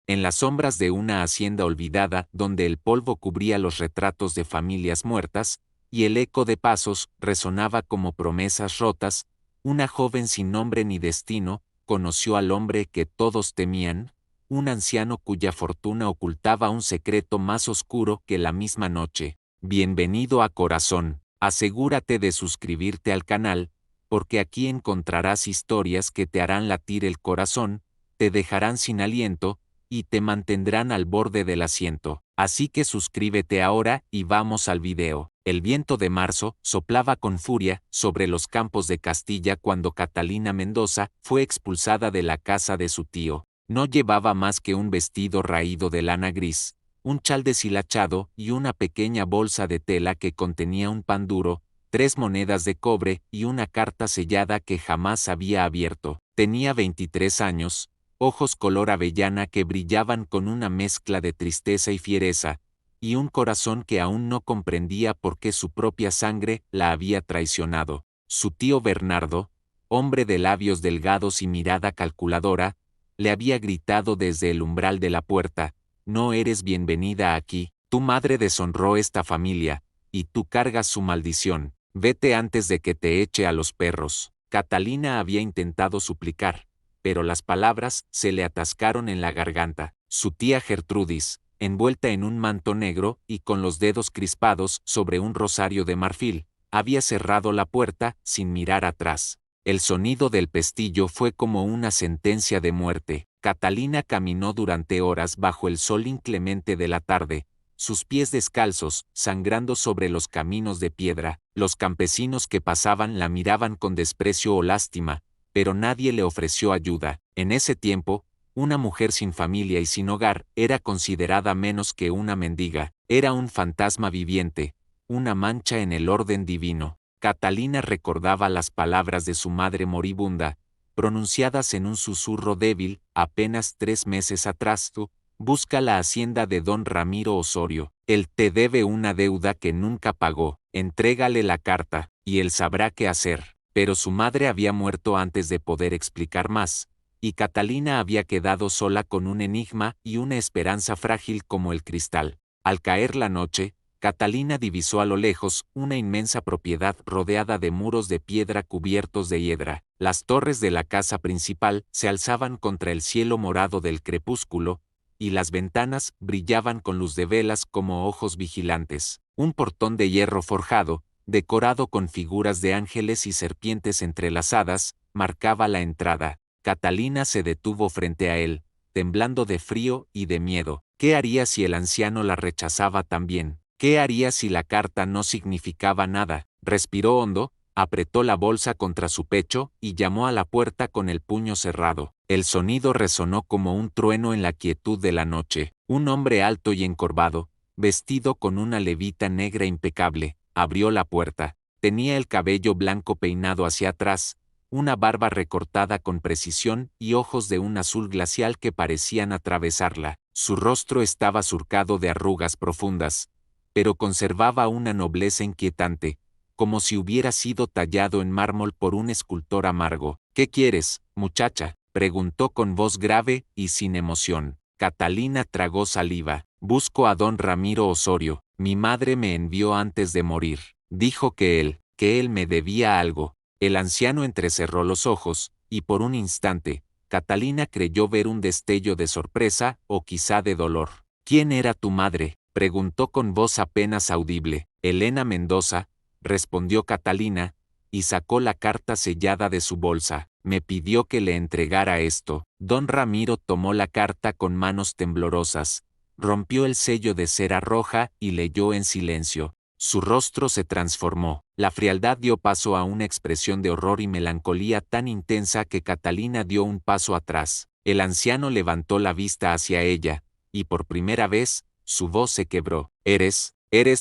en las sombras de una hacienda olvidada donde el polvo cubría los retratos de familias muertas, y el eco de pasos resonaba como promesas rotas, una joven sin nombre ni destino conoció al hombre que todos temían, un anciano cuya fortuna ocultaba un secreto más oscuro que la misma noche. Bienvenido a Corazón, asegúrate de suscribirte al canal, porque aquí encontrarás historias que te harán latir el corazón, te dejarán sin aliento, y te mantendrán al borde del asiento. Así que suscríbete ahora y vamos al video. El viento de marzo soplaba con furia sobre los campos de Castilla cuando Catalina Mendoza fue expulsada de la casa de su tío. No llevaba más que un vestido raído de lana gris, un chal deshilachado y una pequeña bolsa de tela que contenía un pan duro, 3 monedas de cobre y una carta sellada que jamás había abierto. Tenía 23 años, ojos color avellana que brillaban con una mezcla de tristeza y fiereza, y un corazón que aún no comprendía por qué su propia sangre la había traicionado. Su tío Bernardo, hombre de labios delgados y mirada calculadora, le había gritado desde el umbral de la puerta: «No eres bienvenida aquí, tu madre deshonró esta familia, y tú cargas su maldición, vete antes de que te eche a los perros». Catalina había intentado suplicar, pero las palabras se le atascaron en la garganta. Su tía Gertrudis, envuelta en un manto negro y con los dedos crispados sobre un rosario de marfil, había cerrado la puerta sin mirar atrás. El sonido del pestillo fue como una sentencia de muerte. Catalina caminó durante horas bajo el sol inclemente de la tarde, sus pies descalzos, sangrando sobre los caminos de piedra. Los campesinos que pasaban la miraban con desprecio o lástima, pero nadie le ofreció ayuda. En ese tiempo, una mujer sin familia y sin hogar era considerada menos que una mendiga, era un fantasma viviente, una mancha en el orden divino. Catalina recordaba las palabras de su madre moribunda, pronunciadas en un susurro débil, apenas 3 meses atrás: «Tú, busca la hacienda de don Ramiro Osorio, él te debe una deuda que nunca pagó, entrégale la carta, y él sabrá qué hacer». Pero su madre había muerto antes de poder explicar más, y Catalina había quedado sola con un enigma y una esperanza frágil como el cristal. Al caer la noche, Catalina divisó a lo lejos una inmensa propiedad rodeada de muros de piedra cubiertos de hiedra. Las torres de la casa principal se alzaban contra el cielo morado del crepúsculo, y las ventanas brillaban con luz de velas como ojos vigilantes. Un portón de hierro forjado, decorado con figuras de ángeles y serpientes entrelazadas, marcaba la entrada. Catalina se detuvo frente a él, temblando de frío y de miedo. ¿Qué haría si el anciano la rechazaba también? ¿Qué haría si la carta no significaba nada? Respiró hondo, apretó la bolsa contra su pecho y llamó a la puerta con el puño cerrado. El sonido resonó como un trueno en la quietud de la noche. Un hombre alto y encorvado, vestido con una levita negra impecable, abrió la puerta. Tenía el cabello blanco peinado hacia atrás, una barba recortada con precisión y ojos de un azul glacial que parecían atravesarla. Su rostro estaba surcado de arrugas profundas, pero conservaba una nobleza inquietante, como si hubiera sido tallado en mármol por un escultor amargo. «¿Qué quieres, muchacha?», preguntó con voz grave y sin emoción. Catalina tragó saliva. «Busco a don Ramiro Osorio. Mi madre me envió antes de morir. Dijo que él me debía algo». El anciano entrecerró los ojos, y por un instante, Catalina creyó ver un destello de sorpresa o quizá de dolor. «¿Quién era tu madre?», preguntó con voz apenas audible. «Elena Mendoza», respondió Catalina, y sacó la carta sellada de su bolsa. «Me pidió que le entregara esto». Don Ramiro tomó la carta con manos temblorosas, rompió el sello de cera roja y leyó en silencio. Su rostro se transformó. La frialdad dio paso a una expresión de horror y melancolía tan intensa que Catalina dio un paso atrás. El anciano levantó la vista hacia ella, y por primera vez, su voz se quebró. «Eres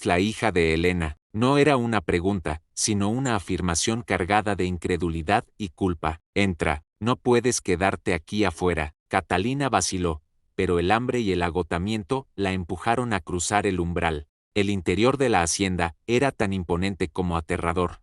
la hija de Elena». No era una pregunta, sino una afirmación cargada de incredulidad y culpa. «Entra, no puedes quedarte aquí afuera». Catalina vaciló, pero el hambre y el agotamiento la empujaron a cruzar el umbral. El interior de la hacienda era tan imponente como aterrador.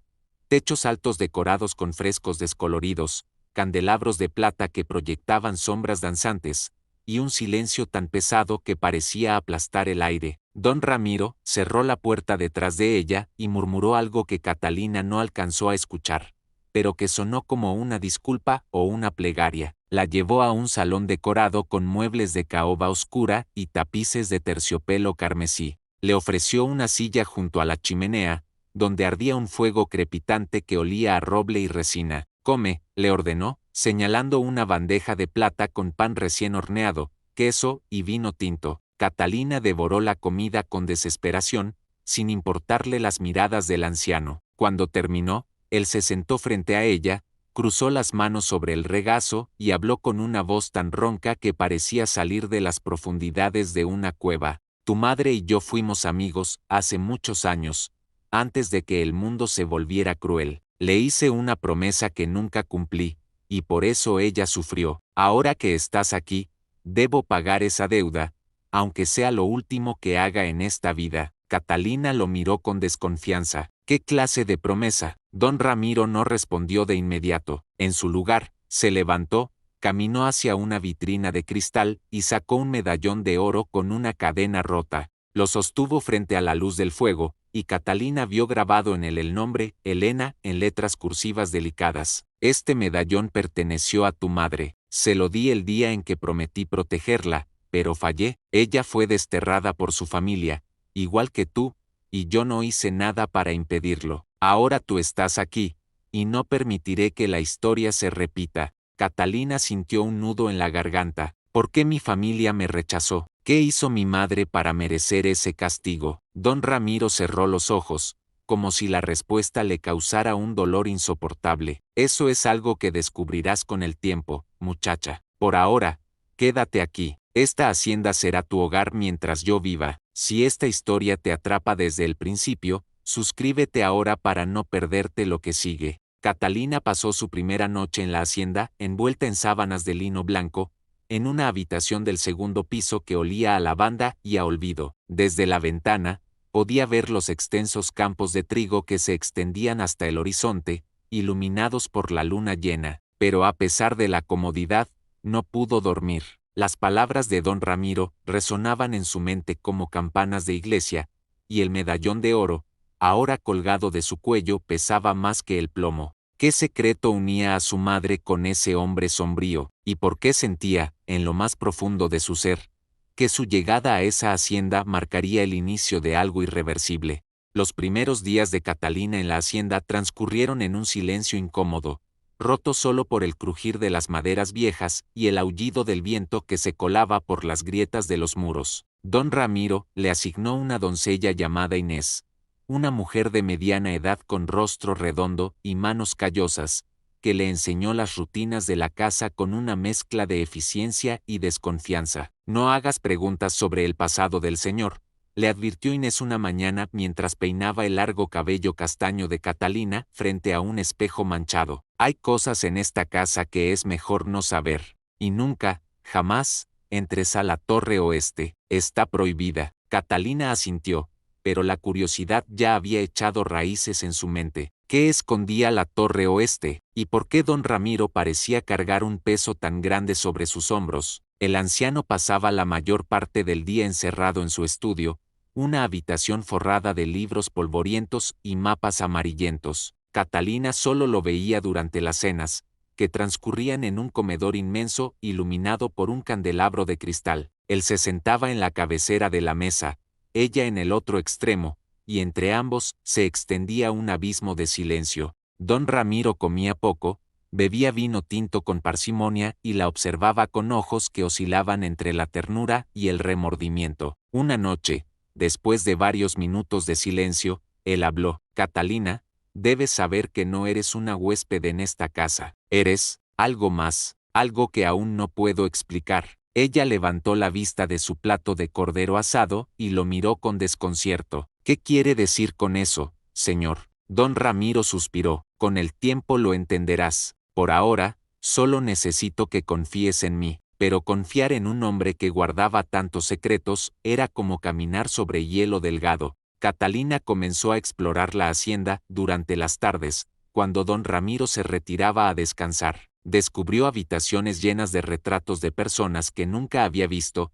Techos altos decorados con frescos descoloridos, candelabros de plata que proyectaban sombras danzantes, y un silencio tan pesado que parecía aplastar el aire. Don Ramiro cerró la puerta detrás de ella y murmuró algo que Catalina no alcanzó a escuchar, pero que sonó como una disculpa o una plegaria. La llevó a un salón decorado con muebles de caoba oscura y tapices de terciopelo carmesí. Le ofreció una silla junto a la chimenea, donde ardía un fuego crepitante que olía a roble y resina. «Come», le ordenó, señalando una bandeja de plata con pan recién horneado, queso y vino tinto. Catalina devoró la comida con desesperación, sin importarle las miradas del anciano. Cuando terminó, él se sentó frente a ella, cruzó las manos sobre el regazo y habló con una voz tan ronca que parecía salir de las profundidades de una cueva. «Tu madre y yo fuimos amigos hace muchos años, antes de que el mundo se volviera cruel. Le hice una promesa que nunca cumplí, y por eso ella sufrió. Ahora que estás aquí, debo pagar esa deuda, aunque sea lo último que haga en esta vida». Catalina lo miró con desconfianza. «¿Qué clase de promesa?». Don Ramiro no respondió de inmediato. En su lugar, se levantó, caminó hacia una vitrina de cristal y sacó un medallón de oro con una cadena rota. Lo sostuvo frente a la luz del fuego, y Catalina vio grabado en él el nombre, Elena, en letras cursivas delicadas. «Este medallón perteneció a tu madre. Se lo di el día en que prometí protegerla, pero fallé. Ella fue desterrada por su familia, igual que tú, y yo no hice nada para impedirlo. Ahora tú estás aquí, y no permitiré que la historia se repita». Catalina sintió un nudo en la garganta. «¿Por qué mi familia me rechazó? ¿Qué hizo mi madre para merecer ese castigo?». Don Ramiro cerró los ojos, como si la respuesta le causara un dolor insoportable. «Eso es algo que descubrirás con el tiempo, muchacha. Por ahora, quédate aquí. Esta hacienda será tu hogar mientras yo viva. Si esta historia te atrapa desde el principio, suscríbete ahora para no perderte lo que sigue». Catalina pasó su primera noche en la hacienda, envuelta en sábanas de lino blanco, en una habitación del segundo piso que olía a lavanda y a olvido. Desde la ventana, podía ver los extensos campos de trigo que se extendían hasta el horizonte, iluminados por la luna llena. Pero a pesar de la comodidad, no pudo dormir. Las palabras de don Ramiro resonaban en su mente como campanas de iglesia, y el medallón de oro, ahora colgado de su cuello, pesaba más que el plomo. ¿Qué secreto unía a su madre con ese hombre sombrío? ¿Y por qué sentía, en lo más profundo de su ser, que su llegada a esa hacienda marcaría el inicio de algo irreversible? Los primeros días de Catalina en la hacienda transcurrieron en un silencio incómodo, roto solo por el crujir de las maderas viejas y el aullido del viento que se colaba por las grietas de los muros. Don Ramiro le asignó una doncella llamada Inés, una mujer de mediana edad con rostro redondo y manos callosas, que le enseñó las rutinas de la casa con una mezcla de eficiencia y desconfianza. «No hagas preguntas sobre el pasado del señor», le advirtió Inés una mañana mientras peinaba el largo cabello castaño de Catalina frente a un espejo manchado. «Hay cosas en esta casa que es mejor no saber. Y nunca, jamás, entres a la torre oeste. Está prohibida». Catalina asintió, pero la curiosidad ya había echado raíces en su mente. ¿Qué escondía la torre oeste? ¿Y por qué don Ramiro parecía cargar un peso tan grande sobre sus hombros? El anciano pasaba la mayor parte del día encerrado en su estudio, una habitación forrada de libros polvorientos y mapas amarillentos. Catalina solo lo veía durante las cenas, que transcurrían en un comedor inmenso iluminado por un candelabro de cristal. Él se sentaba en la cabecera de la mesa, ella en el otro extremo, y entre ambos se extendía un abismo de silencio. Don Ramiro comía poco, bebía vino tinto con parsimonia y la observaba con ojos que oscilaban entre la ternura y el remordimiento. Una noche, después de varios minutos de silencio, él habló. «Catalina, debes saber que no eres una huésped en esta casa. Eres algo más, algo que aún no puedo explicar». Ella levantó la vista de su plato de cordero asado y lo miró con desconcierto. «¿Qué quiere decir con eso, señor?». Don Ramiro suspiró. «Con el tiempo lo entenderás. Por ahora, solo necesito que confíes en mí». Pero confiar en un hombre que guardaba tantos secretos era como caminar sobre hielo delgado. Catalina comenzó a explorar la hacienda durante las tardes, cuando don Ramiro se retiraba a descansar. Descubrió habitaciones llenas de retratos de personas que nunca había visto,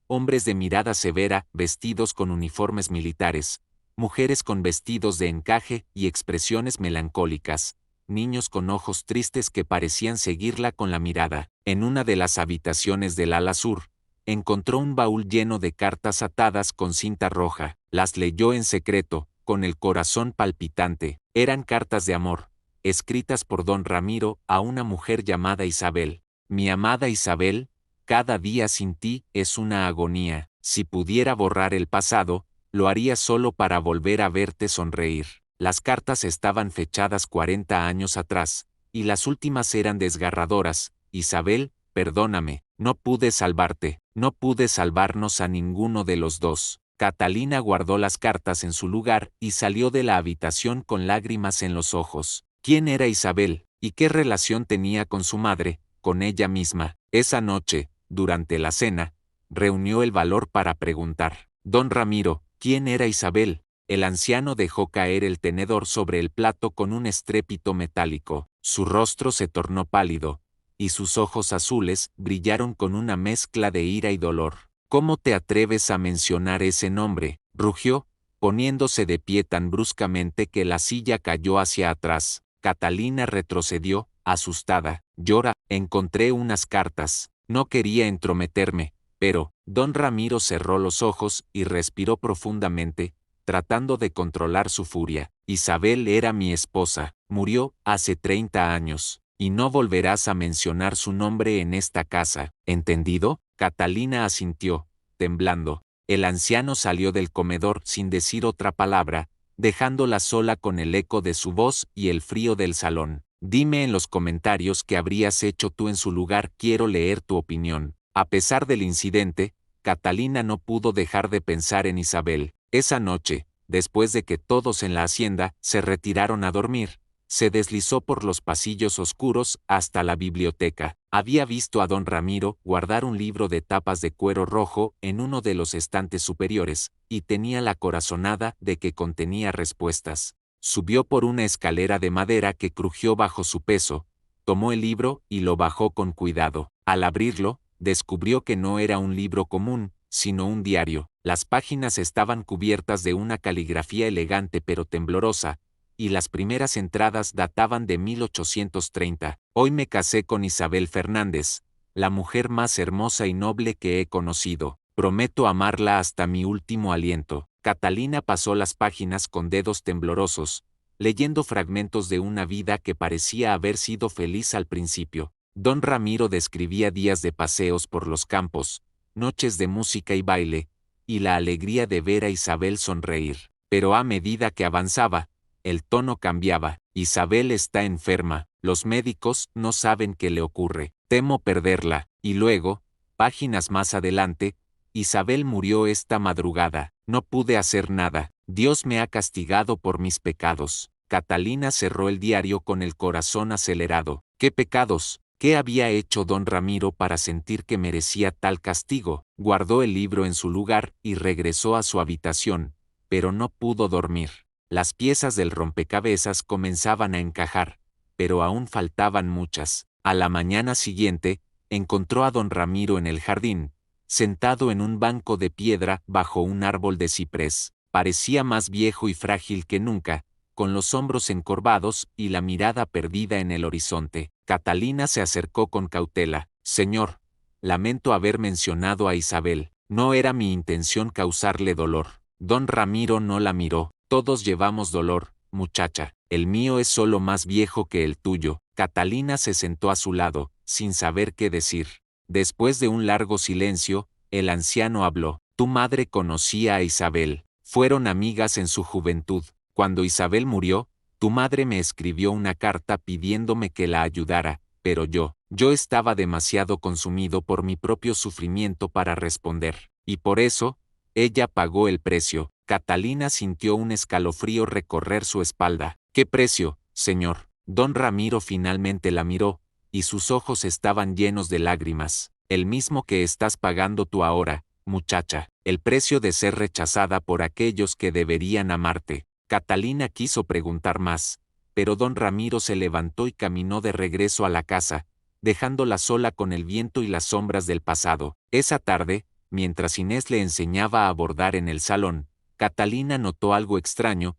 hombres de mirada severa, vestidos con uniformes militares, mujeres con vestidos de encaje y expresiones melancólicas, niños con ojos tristes que parecían seguirla con la mirada. En una de las habitaciones del ala sur, encontró un baúl lleno de cartas atadas con cinta roja. Las leyó en secreto, con el corazón palpitante. Eran cartas de amor, escritas por don Ramiro a una mujer llamada Isabel. Mi amada Isabel, cada día sin ti es una agonía. Si pudiera borrar el pasado, lo haría solo para volver a verte sonreír. Las cartas estaban fechadas 40 años atrás, y las últimas eran desgarradoras. Isabel, perdóname, no pude salvarte, no pude salvarnos a ninguno de los dos. Catalina guardó las cartas en su lugar y salió de la habitación con lágrimas en los ojos. ¿Quién era Isabel? ¿Y qué relación tenía con su madre, con ella misma? Esa noche, durante la cena, reunió el valor para preguntar. Don Ramiro, ¿quién era Isabel? El anciano dejó caer el tenedor sobre el plato con un estrépito metálico. Su rostro se tornó pálido, y sus ojos azules brillaron con una mezcla de ira y dolor. ¿Cómo te atreves a mencionar ese nombre?, rugió, poniéndose de pie tan bruscamente que la silla cayó hacia atrás. Catalina retrocedió, asustada. Llora, encontré unas cartas. No quería entrometerme, pero, don Ramiro cerró los ojos y respiró profundamente, tratando de controlar su furia. Isabel era mi esposa, murió hace 30 años, y no volverás a mencionar su nombre en esta casa, ¿entendido? Catalina asintió, temblando. El anciano salió del comedor sin decir otra palabra, dejándola sola con el eco de su voz y el frío del salón. Dime en los comentarios qué habrías hecho tú en su lugar, quiero leer tu opinión. A pesar del incidente, Catalina no pudo dejar de pensar en Isabel. Esa noche, después de que todos en la hacienda se retiraron a dormir, se deslizó por los pasillos oscuros hasta la biblioteca. Había visto a don Ramiro guardar un libro de tapas de cuero rojo en uno de los estantes superiores, y tenía la corazonada de que contenía respuestas. Subió por una escalera de madera que crujió bajo su peso, tomó el libro y lo bajó con cuidado. Al abrirlo, descubrió que no era un libro común, sino un diario. Las páginas estaban cubiertas de una caligrafía elegante pero temblorosa, y las primeras entradas databan de 1830. Hoy me casé con Isabel Fernández, la mujer más hermosa y noble que he conocido. Prometo amarla hasta mi último aliento. Catalina pasó las páginas con dedos temblorosos, leyendo fragmentos de una vida que parecía haber sido feliz al principio. Don Ramiro describía días de paseos por los campos, noches de música y baile, y la alegría de ver a Isabel sonreír. Pero a medida que avanzaba, el tono cambiaba. Isabel está enferma, los médicos no saben qué le ocurre, temo perderla. Y luego, páginas más adelante, Isabel murió esta madrugada, no pude hacer nada, Dios me ha castigado por mis pecados. Catalina cerró el diario con el corazón acelerado. ¿Qué pecados? ¿Qué había hecho don Ramiro para sentir que merecía tal castigo? Guardó el libro en su lugar y regresó a su habitación, pero no pudo dormir. Las piezas del rompecabezas comenzaban a encajar, pero aún faltaban muchas. A la mañana siguiente, encontró a don Ramiro en el jardín, sentado en un banco de piedra bajo un árbol de ciprés. Parecía más viejo y frágil que nunca, con los hombros encorvados y la mirada perdida en el horizonte. Catalina se acercó con cautela. Señor, lamento haber mencionado a Isabel. No era mi intención causarle dolor. Don Ramiro no la miró. Todos llevamos dolor, muchacha. El mío es solo más viejo que el tuyo. Catalina se sentó a su lado, sin saber qué decir. Después de un largo silencio, el anciano habló. Tu madre conocía a Isabel. Fueron amigas en su juventud. Cuando Isabel murió, tu madre me escribió una carta pidiéndome que la ayudara, pero yo estaba demasiado consumido por mi propio sufrimiento para responder. Y por eso, ella pagó el precio. Catalina sintió un escalofrío recorrer su espalda. ¿Qué precio, señor? Don Ramiro finalmente la miró, y sus ojos estaban llenos de lágrimas. El mismo que estás pagando tú ahora, muchacha. El precio de ser rechazada por aquellos que deberían amarte. Catalina quiso preguntar más, pero don Ramiro se levantó y caminó de regreso a la casa, dejándola sola con el viento y las sombras del pasado. Esa tarde, mientras Inés le enseñaba a bordar en el salón, Catalina notó algo extraño.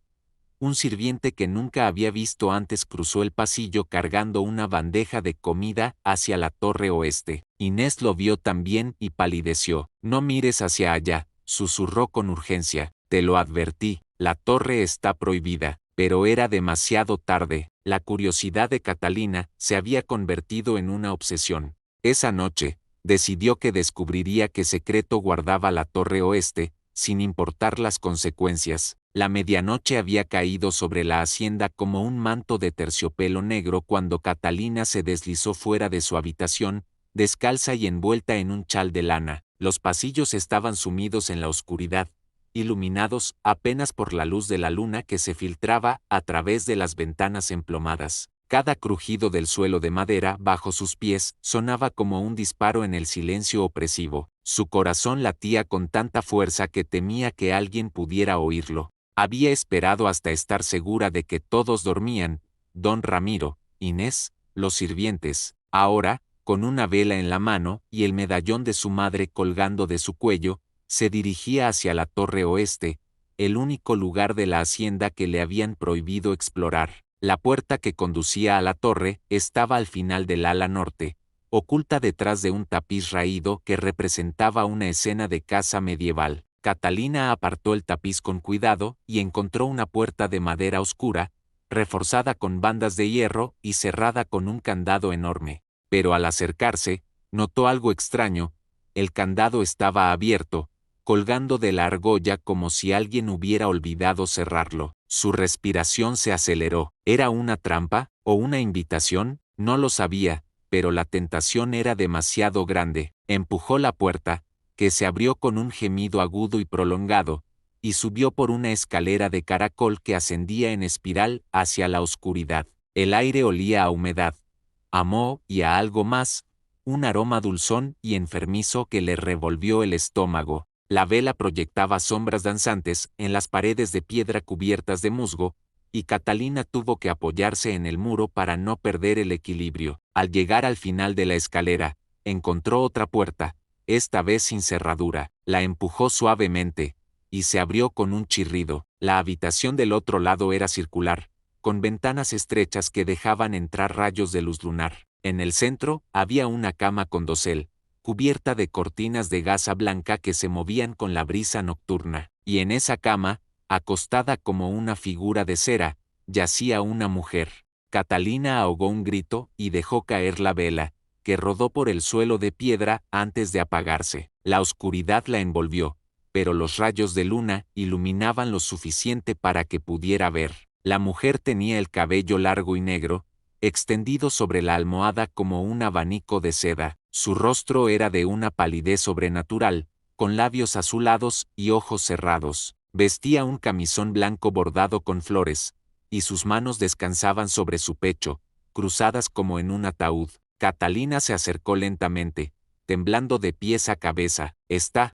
Un sirviente que nunca había visto antes cruzó el pasillo cargando una bandeja de comida hacia la torre oeste. Inés lo vio también y palideció. No mires hacia allá, susurró con urgencia. Te lo advertí, la torre está prohibida. Pero era demasiado tarde. La curiosidad de Catalina se había convertido en una obsesión. Esa noche, decidió que descubriría qué secreto guardaba la torre oeste, sin importar las consecuencias. La medianoche había caído sobre la hacienda como un manto de terciopelo negro cuando Catalina se deslizó fuera de su habitación, descalza y envuelta en un chal de lana. Los pasillos estaban sumidos en la oscuridad, iluminados apenas por la luz de la luna que se filtraba a través de las ventanas emplomadas. Cada crujido del suelo de madera bajo sus pies sonaba como un disparo en el silencio opresivo. Su corazón latía con tanta fuerza que temía que alguien pudiera oírlo. Había esperado hasta estar segura de que todos dormían, don Ramiro, Inés, los sirvientes. Ahora, con una vela en la mano y el medallón de su madre colgando de su cuello, se dirigía hacia la torre oeste, el único lugar de la hacienda que le habían prohibido explorar. La puerta que conducía a la torre estaba al final del ala norte, oculta detrás de un tapiz raído que representaba una escena de casa medieval. Catalina apartó el tapiz con cuidado y encontró una puerta de madera oscura, reforzada con bandas de hierro y cerrada con un candado enorme. Pero al acercarse, notó algo extraño. El candado estaba abierto, colgando de la argolla como si alguien hubiera olvidado cerrarlo. Su respiración se aceleró. ¿Era una trampa o una invitación? No lo sabía, pero la tentación era demasiado grande. Empujó la puerta, que se abrió con un gemido agudo y prolongado, y subió por una escalera de caracol que ascendía en espiral hacia la oscuridad. El aire olía a humedad, a moho y a algo más, un aroma dulzón y enfermizo que le revolvió el estómago. La vela proyectaba sombras danzantes en las paredes de piedra cubiertas de musgo, y Catalina tuvo que apoyarse en el muro para no perder el equilibrio. Al llegar al final de la escalera, encontró otra puerta, esta vez sin cerradura. La empujó suavemente, y se abrió con un chirrido. La habitación del otro lado era circular, con ventanas estrechas que dejaban entrar rayos de luz lunar. En el centro había una cama con dosel, cubierta de cortinas de gasa blanca que se movían con la brisa nocturna, y en esa cama, acostada como una figura de cera, yacía una mujer. Catalina ahogó un grito y dejó caer la vela, que rodó por el suelo de piedra antes de apagarse. La oscuridad la envolvió, pero los rayos de luna iluminaban lo suficiente para que pudiera ver. La mujer tenía el cabello largo y negro, extendido sobre la almohada como un abanico de seda. Su rostro era de una palidez sobrenatural, con labios azulados y ojos cerrados. Vestía un camisón blanco bordado con flores, y sus manos descansaban sobre su pecho, cruzadas como en un ataúd. Catalina se acercó lentamente, temblando de pies a cabeza. ¿Está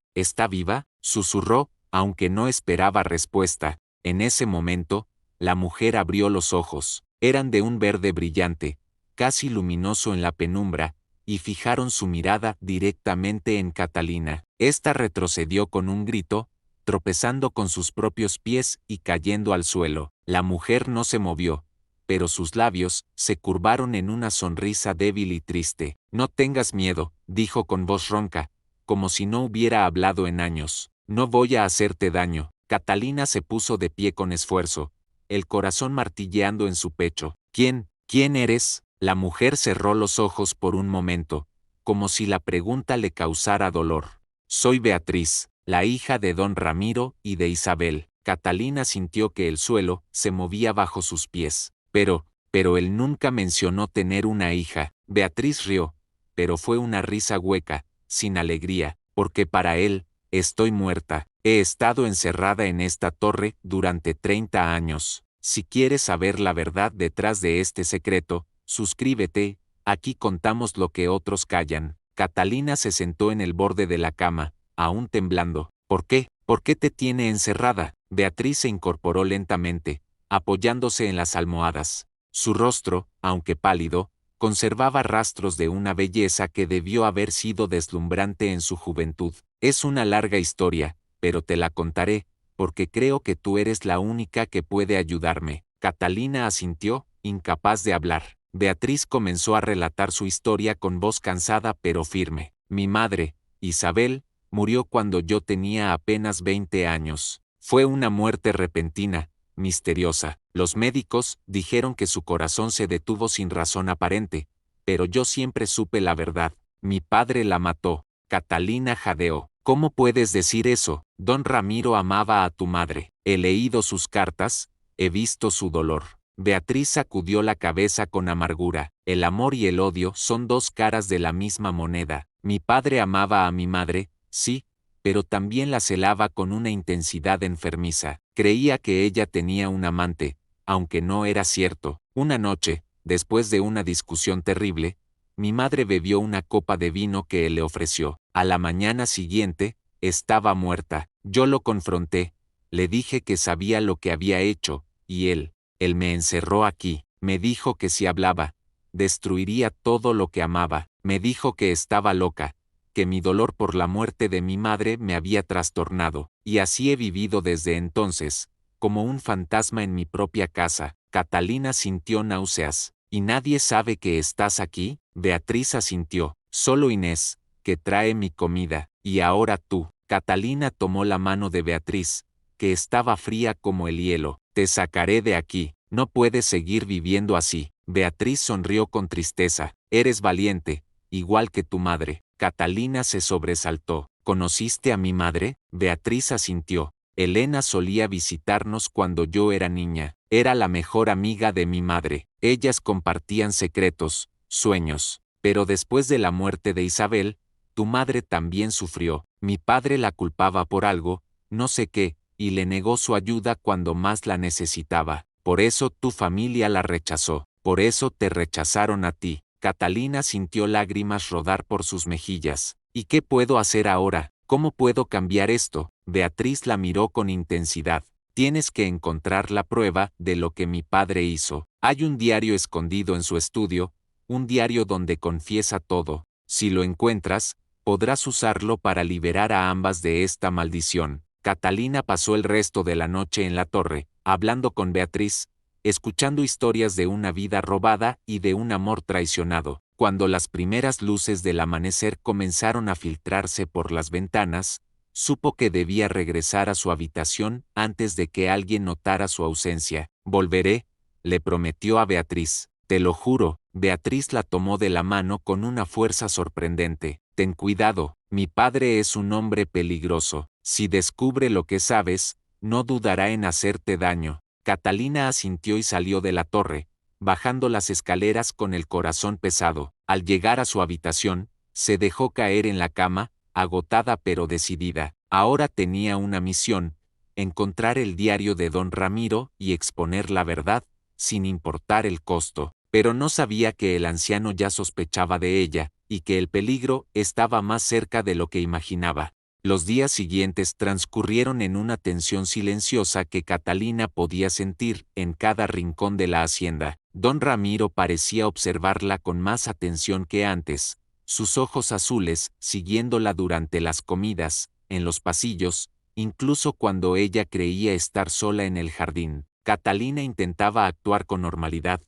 viva?, susurró, aunque no esperaba respuesta. En ese momento, la mujer abrió los ojos. Eran de un verde brillante, casi luminoso en la penumbra, y fijaron su mirada directamente en Catalina. Esta retrocedió con un grito, tropezando con sus propios pies y cayendo al suelo. La mujer no se movió, pero sus labios se curvaron en una sonrisa débil y triste. No tengas miedo, dijo con voz ronca, como si no hubiera hablado en años. No voy a hacerte daño. Catalina se puso de pie con esfuerzo, el corazón martilleando en su pecho. ¿Quién eres? La mujer cerró los ojos por un momento, como si la pregunta le causara dolor. Soy Beatriz, la hija de don Ramiro y de Isabel. Catalina sintió que el suelo se movía bajo sus pies. Pero él nunca mencionó tener una hija. Beatriz rió, pero fue una risa hueca, sin alegría, porque para él, estoy muerta. He estado encerrada en esta torre durante 30 años. Si quieres saber la verdad detrás de este secreto, suscríbete, aquí contamos lo que otros callan. Catalina se sentó en el borde de la cama, aún temblando. ¿Por qué? ¿Por qué te tiene encerrada? Beatriz se incorporó lentamente, apoyándose en las almohadas. Su rostro, aunque pálido, conservaba rastros de una belleza que debió haber sido deslumbrante en su juventud. Es una larga historia, pero te la contaré, porque creo que tú eres la única que puede ayudarme. Catalina asintió, incapaz de hablar. Beatriz comenzó a relatar su historia con voz cansada pero firme. Mi madre, Isabel, murió cuando yo tenía apenas 20 años. Fue una muerte repentina, misteriosa. Los médicos dijeron que su corazón se detuvo sin razón aparente, pero yo siempre supe la verdad. Mi padre la mató. Catalina jadeó. ¿Cómo puedes decir eso? Don Ramiro amaba a tu madre. He leído sus cartas, he visto su dolor. Beatriz sacudió la cabeza con amargura. El amor y el odio son dos caras de la misma moneda. Mi padre amaba a mi madre, sí, pero también la celaba con una intensidad enfermiza. Creía que ella tenía un amante, aunque no era cierto. Una noche, después de una discusión terrible, mi madre bebió una copa de vino que él le ofreció. A la mañana siguiente, estaba muerta. Yo lo confronté, le dije que sabía lo que había hecho, y él me encerró aquí. Me dijo que si hablaba, destruiría todo lo que amaba. Me dijo que estaba loca, que mi dolor por la muerte de mi madre me había trastornado, y así he vivido desde entonces, como un fantasma en mi propia casa. Catalina sintió náuseas. ¿Y nadie sabe que estás aquí? Beatriz asintió. Solo Inés, que trae mi comida, y ahora tú. Catalina tomó la mano de Beatriz, que estaba fría como el hielo. Te sacaré de aquí. No puedes seguir viviendo así. Beatriz sonrió con tristeza. Eres valiente, igual que tu madre. Catalina se sobresaltó. ¿Conociste a mi madre? Beatriz asintió. Elena solía visitarnos cuando yo era niña. Era la mejor amiga de mi madre. Ellas compartían secretos, sueños. Pero después de la muerte de Isabel, tu madre también sufrió. Mi padre la culpaba por algo, no sé qué, y le negó su ayuda cuando más la necesitaba. Por eso tu familia la rechazó. Por eso te rechazaron a ti. Catalina sintió lágrimas rodar por sus mejillas. ¿Y qué puedo hacer ahora? ¿Cómo puedo cambiar esto? Beatriz la miró con intensidad. Tienes que encontrar la prueba de lo que mi padre hizo. Hay un diario escondido en su estudio, un diario donde confiesa todo. Si lo encuentras, podrás usarlo para liberar a ambas de esta maldición. Catalina pasó el resto de la noche en la torre, hablando con Beatriz, escuchando historias de una vida robada y de un amor traicionado. Cuando las primeras luces del amanecer comenzaron a filtrarse por las ventanas, supo que debía regresar a su habitación antes de que alguien notara su ausencia. Volveré, le prometió a Beatriz. Te lo juro. Beatriz la tomó de la mano con una fuerza sorprendente. Ten cuidado, mi padre es un hombre peligroso. Si descubre lo que sabes, no dudará en hacerte daño. Catalina asintió y salió de la torre, bajando las escaleras con el corazón pesado. Al llegar a su habitación, se dejó caer en la cama, agotada pero decidida. Ahora tenía una misión: encontrar el diario de don Ramiro y exponer la verdad, sin importar el costo. Pero no sabía que el anciano ya sospechaba de ella, y que el peligro estaba más cerca de lo que imaginaba. Los días siguientes transcurrieron en una tensión silenciosa que Catalina podía sentir en cada rincón de la hacienda. Don Ramiro parecía observarla con más atención que antes, sus ojos azules siguiéndola durante las comidas, en los pasillos, incluso cuando ella creía estar sola en el jardín. Catalina intentaba actuar con normalidad,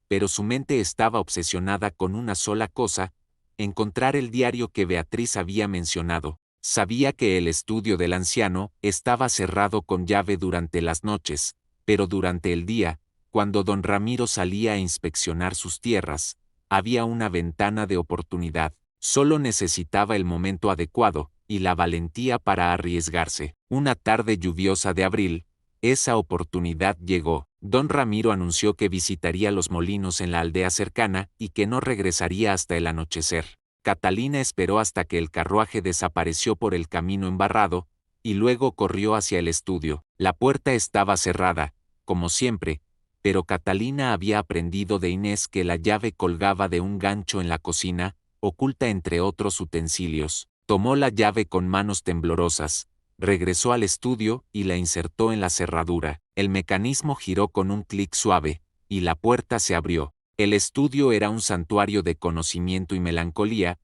pero su mente estaba obsesionada con una sola cosa: encontrar el diario que Beatriz había mencionado. Sabía que el estudio del anciano estaba cerrado con llave durante las noches, pero durante el día, cuando don Ramiro salía a inspeccionar sus tierras, había una ventana de oportunidad. Solo necesitaba el momento adecuado y la valentía para arriesgarse. Una tarde lluviosa de abril, esa oportunidad llegó. Don Ramiro anunció que visitaría los molinos en la aldea cercana y que no regresaría hasta el anochecer. Catalina esperó hasta que el carruaje desapareció por el camino embarrado, y luego corrió hacia el estudio. La puerta estaba cerrada, como siempre, pero Catalina había aprendido de Inés que la llave colgaba de un gancho en la cocina, oculta entre otros utensilios. Tomó la llave con manos temblorosas, regresó al estudio y la insertó en la cerradura. El mecanismo giró con un clic suave, y la puerta se abrió. El estudio era un santuario de conocimiento y melancolía,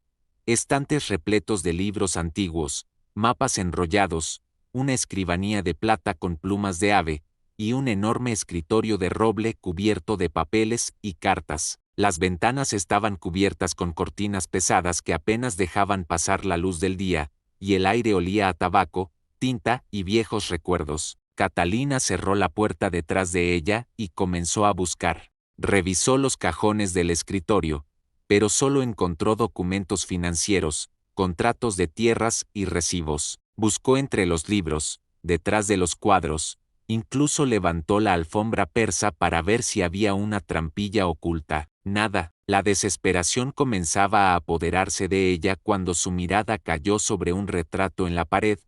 estantes repletos de libros antiguos, mapas enrollados, una escribanía de plata con plumas de ave, y un enorme escritorio de roble cubierto de papeles y cartas. Las ventanas estaban cubiertas con cortinas pesadas que apenas dejaban pasar la luz del día, y el aire olía a tabaco, tinta y viejos recuerdos. Catalina cerró la puerta detrás de ella y comenzó a buscar. Revisó los cajones del escritorio, pero solo encontró documentos financieros, contratos de tierras y recibos. Buscó entre los libros, detrás de los cuadros, incluso levantó la alfombra persa para ver si había una trampilla oculta. Nada. La desesperación comenzaba a apoderarse de ella cuando su mirada cayó sobre un retrato en la pared,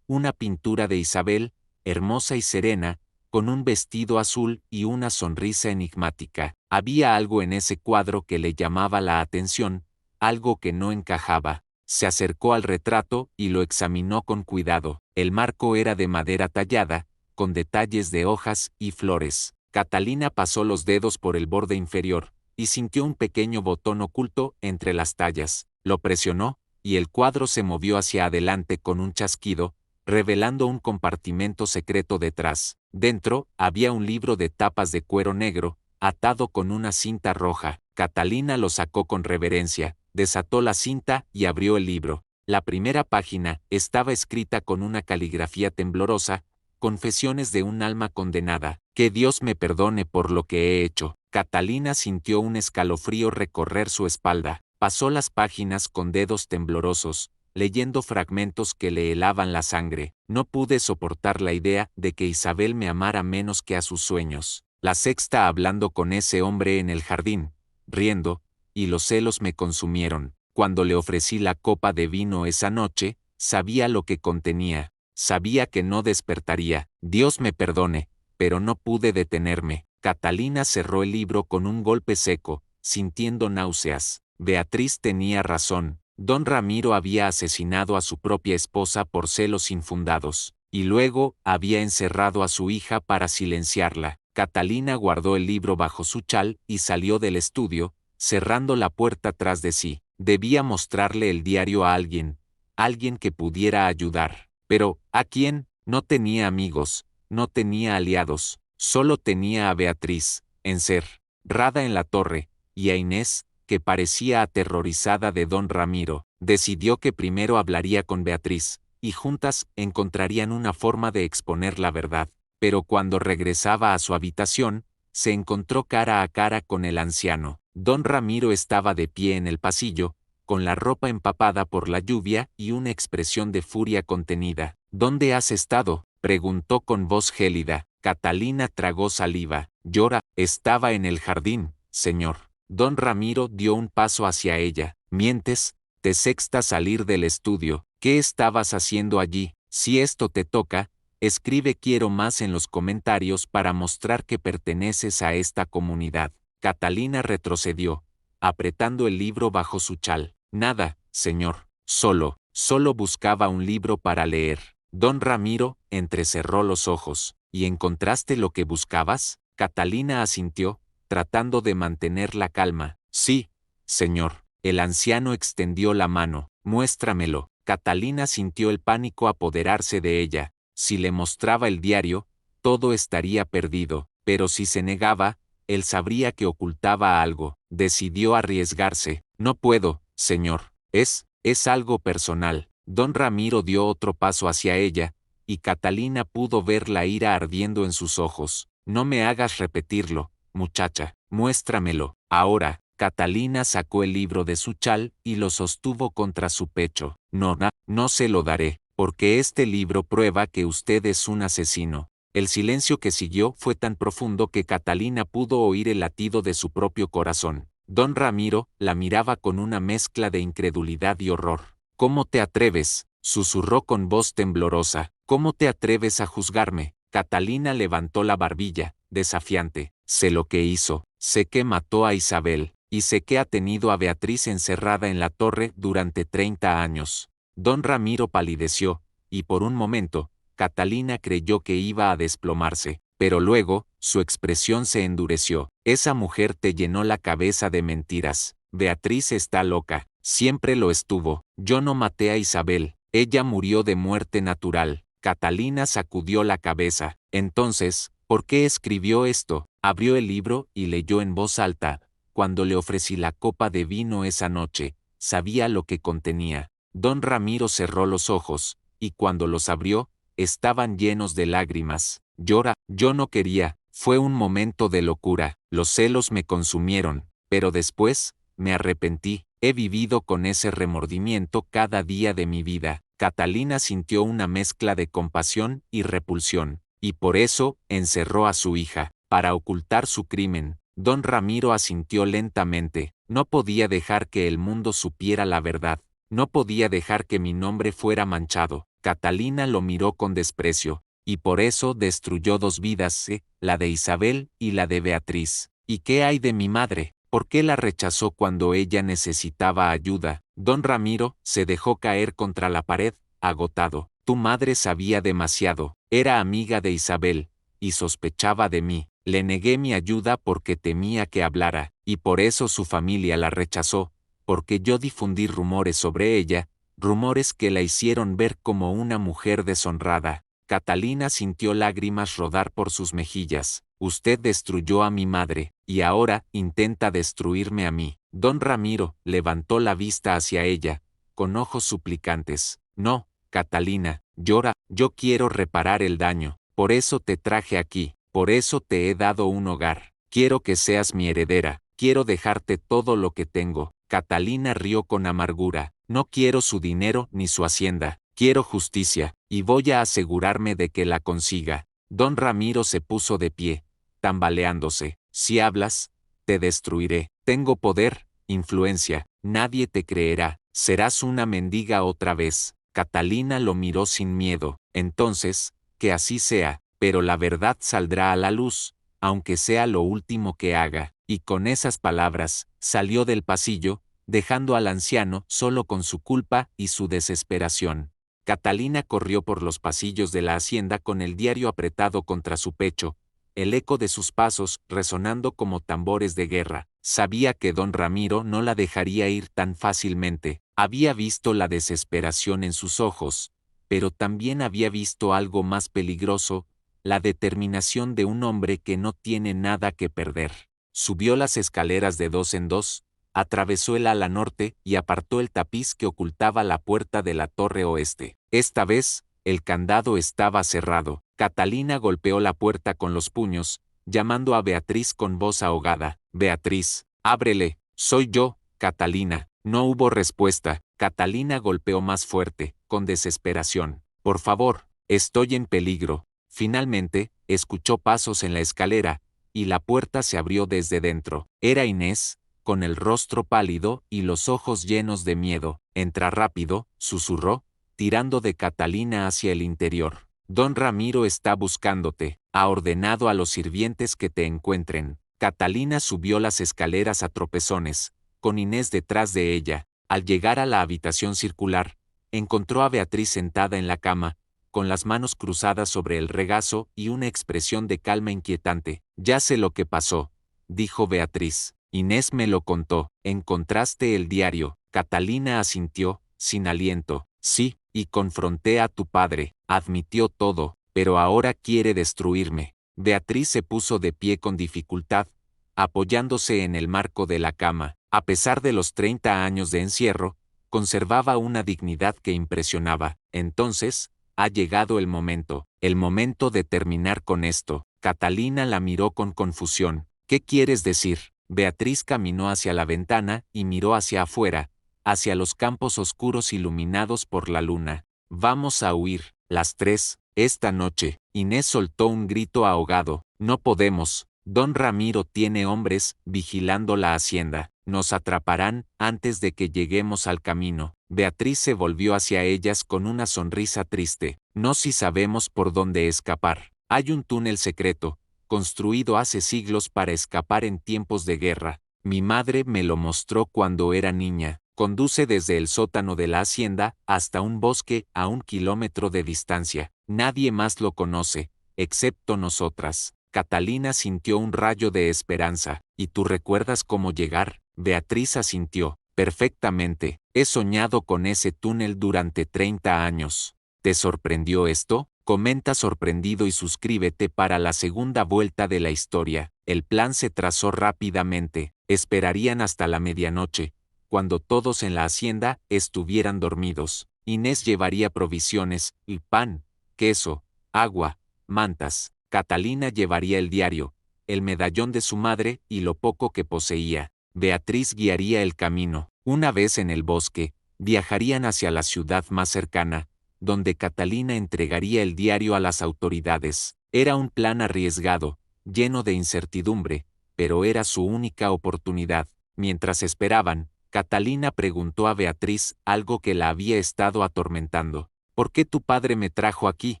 una pintura de Isabel, hermosa y serena, con un vestido azul y una sonrisa enigmática. Había algo en ese cuadro que le llamaba la atención, algo que no encajaba. Se acercó al retrato y lo examinó con cuidado. El marco era de madera tallada, con detalles de hojas y flores. Catalina pasó los dedos por el borde inferior, y sintió un pequeño botón oculto entre las tallas. Lo presionó, y el cuadro se movió hacia adelante con un chasquido, revelando un compartimento secreto detrás. Dentro, había un libro de tapas de cuero negro, atado con una cinta roja. Catalina lo sacó con reverencia, desató la cinta y abrió el libro. La primera página estaba escrita con una caligrafía temblorosa, confesiones de un alma condenada. Que Dios me perdone por lo que he hecho. Catalina sintió un escalofrío recorrer su espalda. Pasó las páginas con dedos temblorosos, leyendo fragmentos que le helaban la sangre. No pude soportar la idea de que Isabel me amara menos que a sus sueños. La sexta hablando con ese hombre en el jardín, riendo, y los celos me consumieron. Cuando le ofrecí la copa de vino esa noche, sabía lo que contenía. Sabía que no despertaría. Dios me perdone, pero no pude detenerme. Catalina cerró el libro con un golpe seco, sintiendo náuseas. Beatriz tenía razón. Don Ramiro había asesinado a su propia esposa por celos infundados, y luego había encerrado a su hija para silenciarla. Catalina guardó el libro bajo su chal y salió del estudio, cerrando la puerta tras de sí. Debía mostrarle el diario a alguien que pudiera ayudar. Pero, ¿a quién? No tenía amigos, no tenía aliados, solo tenía a Beatriz, encerrada en la torre, y a Inés, que parecía aterrorizada de don Ramiro. Decidió que primero hablaría con Beatriz, y juntas encontrarían una forma de exponer la verdad. Pero cuando regresaba a su habitación, se encontró cara a cara con el anciano. Don Ramiro estaba de pie en el pasillo, con la ropa empapada por la lluvia y una expresión de furia contenida. ¿Dónde has estado?, preguntó con voz gélida. Catalina tragó saliva. Llora. Estaba en el jardín, señor. Don Ramiro dio un paso hacia ella. Mientes, te sexta salir del estudio. ¿Qué estabas haciendo allí? Si esto te toca, escribe quiero más en los comentarios para mostrar que perteneces a esta comunidad. Catalina retrocedió, apretando el libro bajo su chal. Nada, señor. Solo buscaba un libro para leer. Don Ramiro entrecerró los ojos. ¿Y encontraste lo que buscabas? Catalina asintió, tratando de mantener la calma. Sí, señor. El anciano extendió la mano. Muéstramelo. Catalina sintió el pánico apoderarse de ella. Si le mostraba el diario, todo estaría perdido. Pero si se negaba, él sabría que ocultaba algo. Decidió arriesgarse. No puedo, señor. Es algo personal. Don Ramiro dio otro paso hacia ella, y Catalina pudo ver la ira ardiendo en sus ojos. No me hagas repetirlo, muchacha. Muéstramelo. Ahora. Catalina sacó el libro de su chal y lo sostuvo contra su pecho. No se lo daré, porque este libro prueba que usted es un asesino. El silencio que siguió fue tan profundo que Catalina pudo oír el latido de su propio corazón. Don Ramiro la miraba con una mezcla de incredulidad y horror. ¿Cómo te atreves?, susurró con voz temblorosa. ¿Cómo te atreves a juzgarme? Catalina levantó la barbilla, desafiante. Sé lo que hizo, sé que mató a Isabel, y sé que ha tenido a Beatriz encerrada en la torre durante 30 años. Don Ramiro palideció, y por un momento, Catalina creyó que iba a desplomarse. Pero luego, su expresión se endureció. Esa mujer te llenó la cabeza de mentiras. Beatriz está loca. Siempre lo estuvo. Yo no maté a Isabel. Ella murió de muerte natural. Catalina sacudió la cabeza. Entonces, ¿por qué escribió esto? Abrió el libro y leyó en voz alta. Cuando le ofrecí la copa de vino esa noche, sabía lo que contenía. Don Ramiro cerró los ojos, y cuando los abrió, estaban llenos de lágrimas. Llora, yo no quería, fue un momento de locura, los celos me consumieron, pero después, me arrepentí, he vivido con ese remordimiento cada día de mi vida. Catalina sintió una mezcla de compasión y repulsión, y por eso, encerró a su hija, para ocultar su crimen. Don Ramiro asintió lentamente, no podía dejar que el mundo supiera la verdad, no podía dejar que mi nombre fuera manchado. Catalina lo miró con desprecio, y por eso destruyó 2 vidas, la de Isabel y la de Beatriz. ¿Y qué hay de mi madre? ¿Por qué la rechazó cuando ella necesitaba ayuda? Don Ramiro se dejó caer contra la pared, agotado. Tu madre sabía demasiado, era amiga de Isabel, y sospechaba de mí. Le negué mi ayuda porque temía que hablara, y por eso su familia la rechazó, porque yo difundí rumores sobre ella, rumores que la hicieron ver como una mujer deshonrada. Catalina sintió lágrimas rodar por sus mejillas. Usted destruyó a mi madre, y ahora intenta destruirme a mí. Don Ramiro levantó la vista hacia ella, con ojos suplicantes. No, Catalina, llora, yo quiero reparar el daño, por eso te traje aquí. Por eso te he dado un hogar. Quiero que seas mi heredera. Quiero dejarte todo lo que tengo. Catalina rió con amargura. No quiero su dinero ni su hacienda. Quiero justicia, y voy a asegurarme de que la consiga. Don Ramiro se puso de pie, tambaleándose. Si hablas, te destruiré. Tengo poder, influencia. Nadie te creerá. Serás una mendiga otra vez. Catalina lo miró sin miedo. Entonces, que así sea. Pero la verdad saldrá a la luz, aunque sea lo último que haga. Y con esas palabras, salió del pasillo, dejando al anciano solo con su culpa y su desesperación. Catalina corrió por los pasillos de la hacienda con el diario apretado contra su pecho, el eco de sus pasos resonando como tambores de guerra. Sabía que don Ramiro no la dejaría ir tan fácilmente. Había visto la desesperación en sus ojos, pero también había visto algo más peligroso, la determinación de un hombre que no tiene nada que perder. Subió las escaleras de 2 en 2, atravesó el ala norte y apartó el tapiz que ocultaba la puerta de la torre oeste. Esta vez, el candado estaba cerrado. Catalina golpeó la puerta con los puños, llamando a Beatriz con voz ahogada. Beatriz, ábrele, soy yo, Catalina. No hubo respuesta. Catalina golpeó más fuerte, con desesperación. Por favor, estoy en peligro. Finalmente, escuchó pasos en la escalera, y la puerta se abrió desde dentro. Era Inés, con el rostro pálido y los ojos llenos de miedo. Entra rápido, susurró, tirando de Catalina hacia el interior. Don Ramiro está buscándote. Ha ordenado a los sirvientes que te encuentren. Catalina subió las escaleras a tropezones, con Inés detrás de ella. Al llegar a la habitación circular, encontró a Beatriz sentada en la cama, con las manos cruzadas sobre el regazo y una expresión de calma inquietante. Ya sé lo que pasó, dijo Beatriz. Inés me lo contó. ¿Encontraste el diario? Catalina asintió, sin aliento. Sí, y confronté a tu padre. Admitió todo, pero ahora quiere destruirme. Beatriz se puso de pie con dificultad, apoyándose en el marco de la cama. A pesar de los 30 años de encierro, conservaba una dignidad que impresionaba. Entonces, ha llegado el momento de terminar con esto. Catalina la miró con confusión. ¿Qué quieres decir? Beatriz caminó hacia la ventana y miró hacia afuera, hacia los campos oscuros iluminados por la luna. Vamos a huir, las 3, esta noche. Inés soltó un grito ahogado. No podemos. Don Ramiro tiene hombres vigilando la hacienda. Nos atraparán antes de que lleguemos al camino. Beatriz se volvió hacia ellas con una sonrisa triste. No si sabemos por dónde escapar. Hay un túnel secreto, construido hace siglos para escapar en tiempos de guerra. Mi madre me lo mostró cuando era niña. Conduce desde el sótano de la hacienda hasta un bosque a 1 kilómetro de distancia. Nadie más lo conoce. excepto nosotras. Catalina sintió un rayo de esperanza. ¿Y tú recuerdas cómo llegar? Beatriz asintió. Perfectamente. He soñado con ese túnel durante 30 años. ¿Te sorprendió esto? Comenta sorprendido y suscríbete para la segunda vuelta de la historia. El plan se trazó rápidamente. Esperarían hasta la medianoche, cuando todos en la hacienda estuvieran dormidos. Inés llevaría provisiones, y pan, queso, agua, mantas. Catalina llevaría el diario, el medallón de su madre y lo poco que poseía. Beatriz guiaría el camino. Una vez en el bosque, viajarían hacia la ciudad más cercana, donde Catalina entregaría el diario a las autoridades. Era un plan arriesgado, lleno de incertidumbre, pero era su única oportunidad. Mientras esperaban, Catalina preguntó a Beatriz algo que la había estado atormentando. ¿Por qué tu padre me trajo aquí?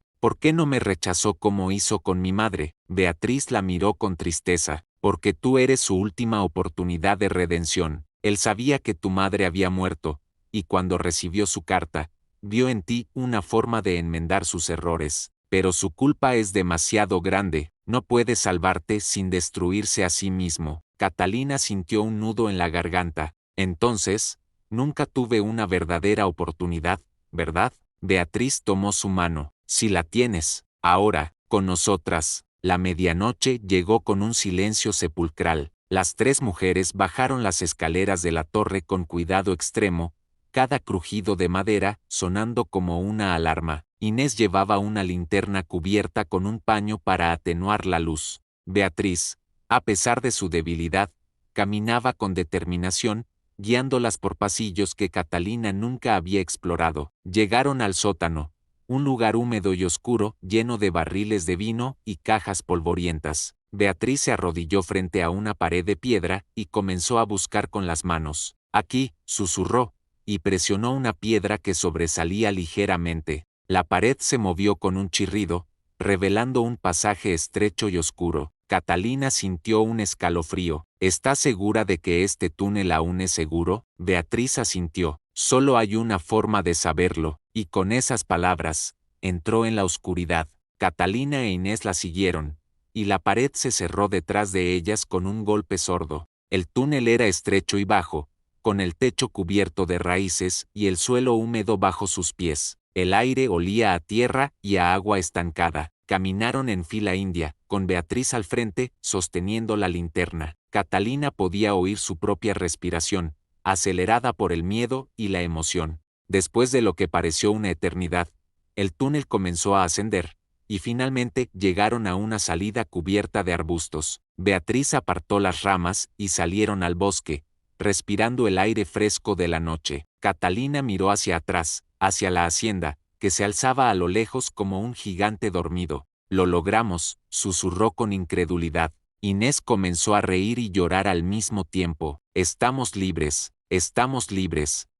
¿Por qué no me rechazó como hizo con mi madre? Beatriz la miró con tristeza. Porque tú eres su última oportunidad de redención. Él sabía que tu madre había muerto, y cuando recibió su carta, vio en ti una forma de enmendar sus errores. Pero su culpa es demasiado grande, no puede salvarte sin destruirse a sí mismo. Catalina sintió un nudo en la garganta. Entonces, nunca tuve una verdadera oportunidad, ¿verdad? Beatriz tomó su mano. Si la tienes, ahora, con nosotras. La medianoche llegó con un silencio sepulcral. Las tres mujeres bajaron las escaleras de la torre con cuidado extremo, cada crujido de madera sonando como una alarma. Inés llevaba una linterna cubierta con un paño para atenuar la luz. Beatriz, a pesar de su debilidad, caminaba con determinación, guiándolas por pasillos que Catalina nunca había explorado. Llegaron al sótano, un lugar húmedo y oscuro, lleno de barriles de vino y cajas polvorientas. Beatriz se arrodilló frente a una pared de piedra y comenzó a buscar con las manos. Aquí, susurró, y presionó una piedra que sobresalía ligeramente. La pared se movió con un chirrido, revelando un pasaje estrecho y oscuro. Catalina sintió un escalofrío. ¿Estás segura de que este túnel aún es seguro? Beatriz asintió. Solo hay una forma de saberlo. Y con esas palabras, entró en la oscuridad. Catalina e Inés la siguieron, y la pared se cerró detrás de ellas con un golpe sordo. El túnel era estrecho y bajo, con el techo cubierto de raíces y el suelo húmedo bajo sus pies. El aire olía a tierra y a agua estancada. Caminaron en fila india, con Beatriz al frente, sosteniendo la linterna. Catalina podía oír su propia respiración, acelerada por el miedo y la emoción. Después de lo que pareció una eternidad, el túnel comenzó a ascender, y finalmente llegaron a una salida cubierta de arbustos. Beatriz apartó las ramas y salieron al bosque, respirando el aire fresco de la noche. Catalina miró hacia atrás, hacia la hacienda, que se alzaba a lo lejos como un gigante dormido. Lo logramos, susurró con incredulidad. Inés comenzó a reír y llorar al mismo tiempo. Estamos libres,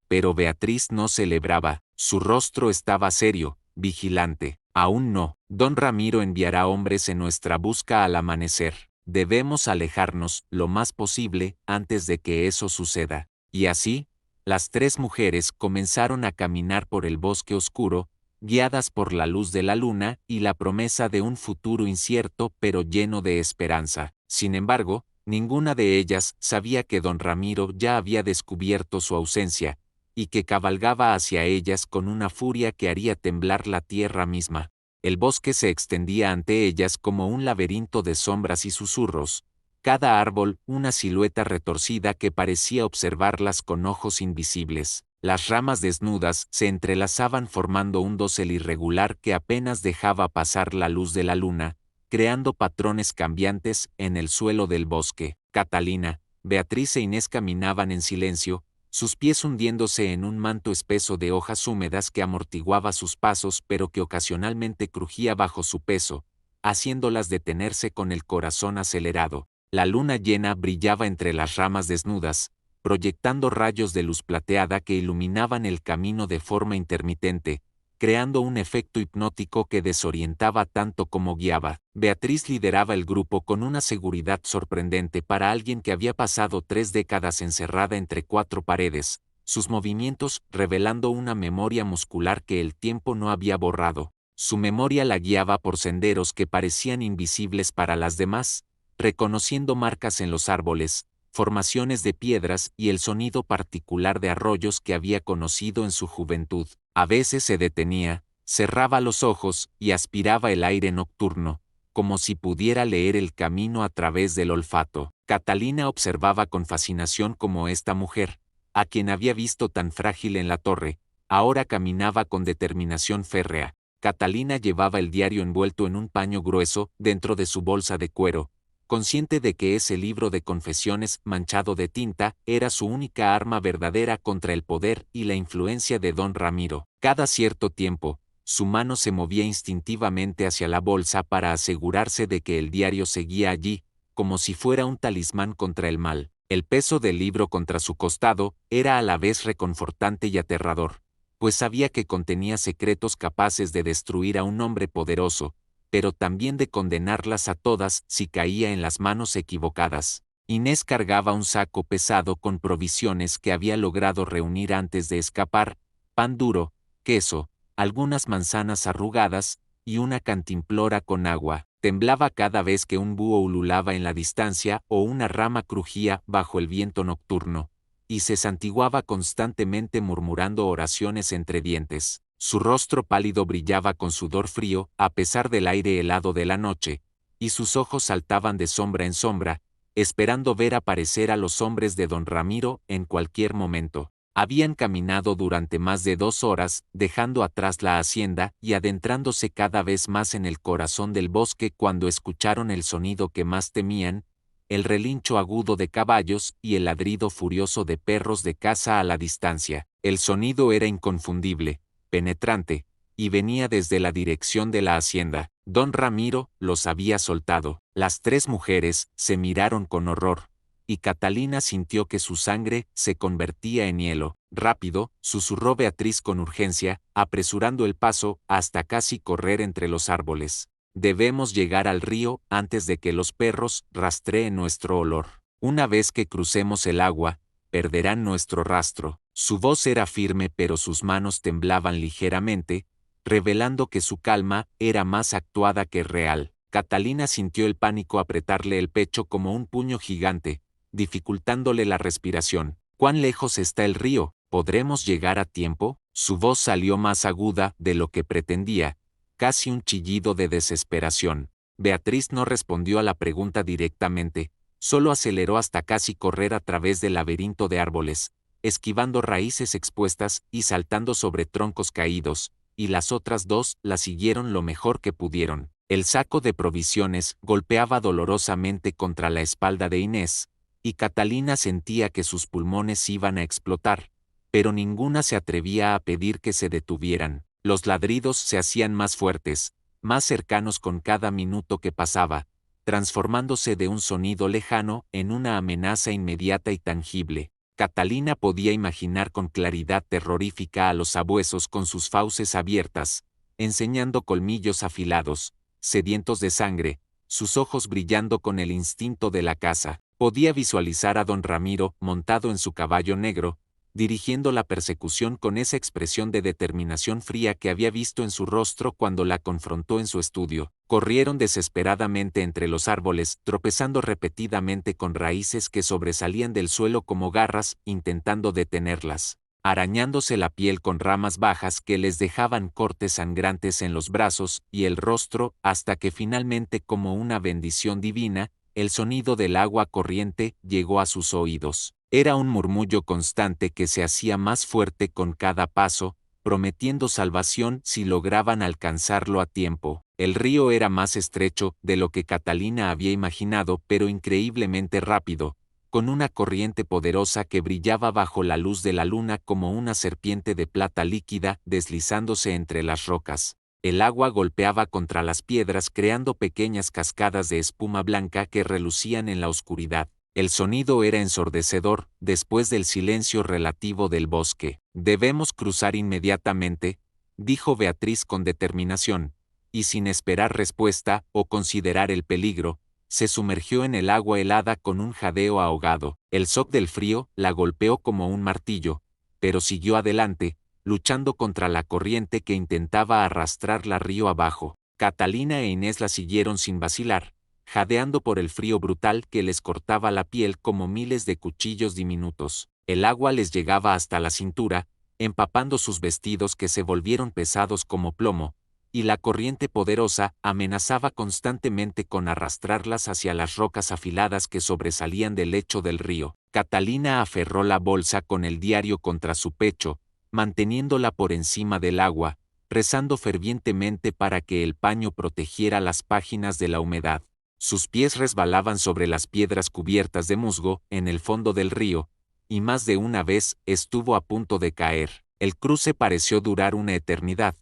pero Beatriz no celebraba. Su rostro estaba serio, vigilante. Aún no. Don Ramiro enviará hombres en nuestra busca al amanecer. Debemos alejarnos lo más posible antes de que eso suceda. Y así, las tres mujeres comenzaron a caminar por el bosque oscuro, guiadas por la luz de la luna y la promesa de un futuro incierto pero lleno de esperanza. Sin embargo, ninguna de ellas sabía que don Ramiro ya había descubierto su ausencia, y que cabalgaba hacia ellas con una furia que haría temblar la tierra misma. El bosque se extendía ante ellas como un laberinto de sombras y susurros, cada árbol una silueta retorcida que parecía observarlas con ojos invisibles. Las ramas desnudas se entrelazaban formando un dosel irregular que apenas dejaba pasar la luz de la luna, creando patrones cambiantes en el suelo del bosque. Catalina, Beatriz e Inés caminaban en silencio, sus pies hundiéndose en un manto espeso de hojas húmedas que amortiguaba sus pasos pero que ocasionalmente crujía bajo su peso, haciéndolas detenerse con el corazón acelerado. La luna llena brillaba entre las ramas desnudas, proyectando rayos de luz plateada que iluminaban el camino de forma intermitente, creando un efecto hipnótico que desorientaba tanto como guiaba. Beatriz lideraba el grupo con una seguridad sorprendente para alguien que había pasado 3 décadas encerrada entre 4 paredes, sus movimientos revelando una memoria muscular que el tiempo no había borrado. Su memoria la guiaba por senderos que parecían invisibles para las demás, reconociendo marcas en los árboles, formaciones de piedras y el sonido particular de arroyos que había conocido en su juventud. A veces se detenía, cerraba los ojos y aspiraba el aire nocturno, como si pudiera leer el camino a través del olfato. Catalina observaba con fascinación cómo esta mujer, a quien había visto tan frágil en la torre, ahora caminaba con determinación férrea. Catalina llevaba el diario envuelto en un paño grueso dentro de su bolsa de cuero, consciente de que ese libro de confesiones manchado de tinta era su única arma verdadera contra el poder y la influencia de don Ramiro. Cada cierto tiempo, su mano se movía instintivamente hacia la bolsa para asegurarse de que el diario seguía allí, como si fuera un talismán contra el mal. El peso del libro contra su costado era a la vez reconfortante y aterrador, pues sabía que contenía secretos capaces de destruir a un hombre poderoso, pero también de condenarlas a todas si caía en las manos equivocadas. Inés cargaba un saco pesado con provisiones que había logrado reunir antes de escapar: pan duro, queso, algunas manzanas arrugadas y una cantimplora con agua. Temblaba cada vez que un búho ululaba en la distancia o una rama crujía bajo el viento nocturno, y se santiguaba constantemente murmurando oraciones entre dientes. Su rostro pálido brillaba con sudor frío a pesar del aire helado de la noche, y sus ojos saltaban de sombra en sombra, esperando ver aparecer a los hombres de don Ramiro en cualquier momento. Habían caminado durante más de 2 horas, dejando atrás la hacienda y adentrándose cada vez más en el corazón del bosque cuando escucharon el sonido que más temían: el relincho agudo de caballos y el ladrido furioso de perros de caza a la distancia. El sonido era inconfundible, penetrante, y venía desde la dirección de la hacienda. Don Ramiro los había soltado. Las 3 mujeres se miraron con horror, y Catalina sintió que su sangre se convertía en hielo. Rápido, susurró Beatriz con urgencia, apresurando el paso hasta casi correr entre los árboles. Debemos llegar al río antes de que los perros rastreen nuestro olor. Una vez que crucemos el agua, perderán nuestro rastro. Su voz era firme, pero sus manos temblaban ligeramente, revelando que su calma era más actuada que real. Catalina sintió el pánico apretarle el pecho como un puño gigante, dificultándole la respiración. ¿Cuán lejos está el río? ¿Podremos llegar a tiempo? Su voz salió más aguda de lo que pretendía, casi un chillido de desesperación. Beatriz no respondió a la pregunta directamente, solo aceleró hasta casi correr a través del laberinto de árboles, esquivando raíces expuestas y saltando sobre troncos caídos, y las otras 2 la siguieron lo mejor que pudieron. El saco de provisiones golpeaba dolorosamente contra la espalda de Inés, y Catalina sentía que sus pulmones iban a explotar, pero ninguna se atrevía a pedir que se detuvieran. Los ladridos se hacían más fuertes, más cercanos con cada minuto que pasaba, transformándose de un sonido lejano en una amenaza inmediata y tangible. Catalina podía imaginar con claridad terrorífica a los sabuesos con sus fauces abiertas, enseñando colmillos afilados, sedientos de sangre, sus ojos brillando con el instinto de la caza. Podía visualizar a don Ramiro montado en su caballo negro, dirigiendo la persecución con esa expresión de determinación fría que había visto en su rostro cuando la confrontó en su estudio. Corrieron desesperadamente entre los árboles, tropezando repetidamente con raíces que sobresalían del suelo como garras, intentando detenerlas, arañándose la piel con ramas bajas que les dejaban cortes sangrantes en los brazos y el rostro, hasta que finalmente, como una bendición divina, el sonido del agua corriente llegó a sus oídos. Era un murmullo constante que se hacía más fuerte con cada paso, prometiendo salvación si lograban alcanzarlo a tiempo. El río era más estrecho de lo que Catalina había imaginado, pero increíblemente rápido, con una corriente poderosa que brillaba bajo la luz de la luna como una serpiente de plata líquida deslizándose entre las rocas. El agua golpeaba contra las piedras creando pequeñas cascadas de espuma blanca que relucían en la oscuridad. El sonido era ensordecedor, después del silencio relativo del bosque. Debemos cruzar inmediatamente, dijo Beatriz con determinación, y sin esperar respuesta o considerar el peligro, se sumergió en el agua helada con un jadeo ahogado. El shock del frío la golpeó como un martillo, pero siguió adelante, luchando contra la corriente que intentaba arrastrarla río abajo. Catalina e Inés la siguieron sin vacilar, jadeando por el frío brutal que les cortaba la piel como miles de cuchillos diminutos. El agua les llegaba hasta la cintura, empapando sus vestidos que se volvieron pesados como plomo, y la corriente poderosa amenazaba constantemente con arrastrarlas hacia las rocas afiladas que sobresalían del lecho del río. Catalina aferró la bolsa con el diario contra su pecho, manteniéndola por encima del agua, rezando fervientemente para que el paño protegiera las páginas de la humedad. Sus pies resbalaban sobre las piedras cubiertas de musgo en el fondo del río, y más de una vez estuvo a punto de caer. El cruce pareció durar una eternidad,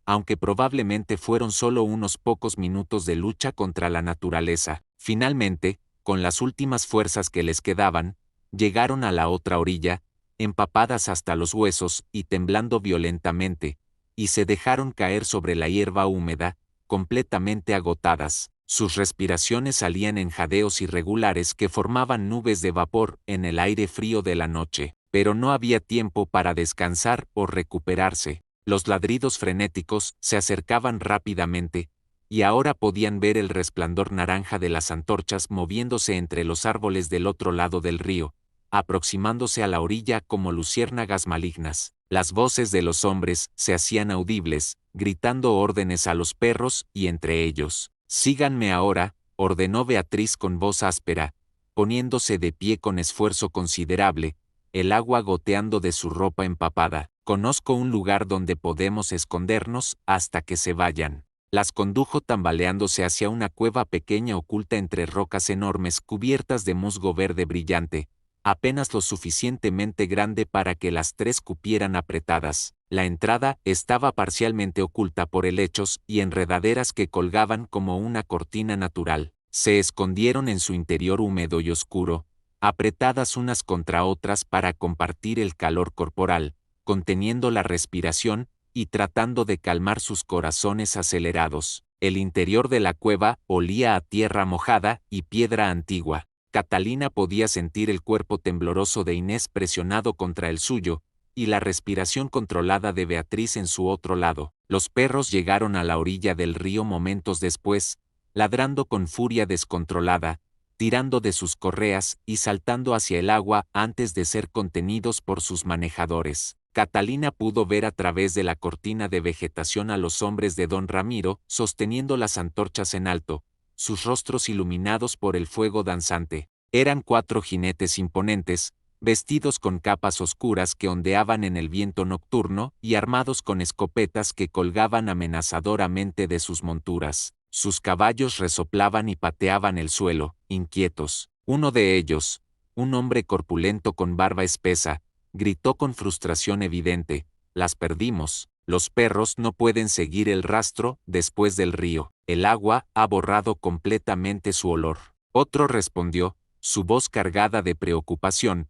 aunque probablemente fueron solo unos pocos minutos de lucha contra la naturaleza. Finalmente, con las últimas fuerzas que les quedaban, llegaron a la otra orilla, empapadas hasta los huesos y temblando violentamente, y se dejaron caer sobre la hierba húmeda, completamente agotadas. Sus respiraciones salían en jadeos irregulares que formaban nubes de vapor en el aire frío de la noche, pero no había tiempo para descansar o recuperarse. Los ladridos frenéticos se acercaban rápidamente, y ahora podían ver el resplandor naranja de las antorchas moviéndose entre los árboles del otro lado del río, aproximándose a la orilla como luciérnagas malignas. Las voces de los hombres se hacían audibles, gritando órdenes a los perros y entre ellos. «Síganme ahora», ordenó Beatriz con voz áspera, poniéndose de pie con esfuerzo considerable, el agua goteando de su ropa empapada. «Conozco un lugar donde podemos escondernos hasta que se vayan». Las condujo tambaleándose hacia una cueva pequeña oculta entre rocas enormes cubiertas de musgo verde brillante, apenas lo suficientemente grande para que las tres cupieran apretadas. La entrada estaba parcialmente oculta por helechos y enredaderas que colgaban como una cortina natural. Se escondieron en su interior húmedo y oscuro, apretadas unas contra otras para compartir el calor corporal, conteniendo la respiración y tratando de calmar sus corazones acelerados. El interior de la cueva olía a tierra mojada y piedra antigua. Catalina podía sentir el cuerpo tembloroso de Inés presionado contra el suyo, y la respiración controlada de Beatriz en su otro lado. Los perros llegaron a la orilla del río momentos después, ladrando con furia descontrolada, tirando de sus correas y saltando hacia el agua antes de ser contenidos por sus manejadores. Catalina pudo ver a través de la cortina de vegetación a los hombres de don Ramiro sosteniendo las antorchas en alto, sus rostros iluminados por el fuego danzante. Eran 4 jinetes imponentes, vestidos con capas oscuras que ondeaban en el viento nocturno y armados con escopetas que colgaban amenazadoramente de sus monturas. Sus caballos resoplaban y pateaban el suelo, inquietos. Uno de ellos, un hombre corpulento con barba espesa, gritó con frustración evidente: «Las perdimos. Los perros no pueden seguir el rastro después del río. El agua ha borrado completamente su olor». Otro respondió, su voz cargada de preocupación: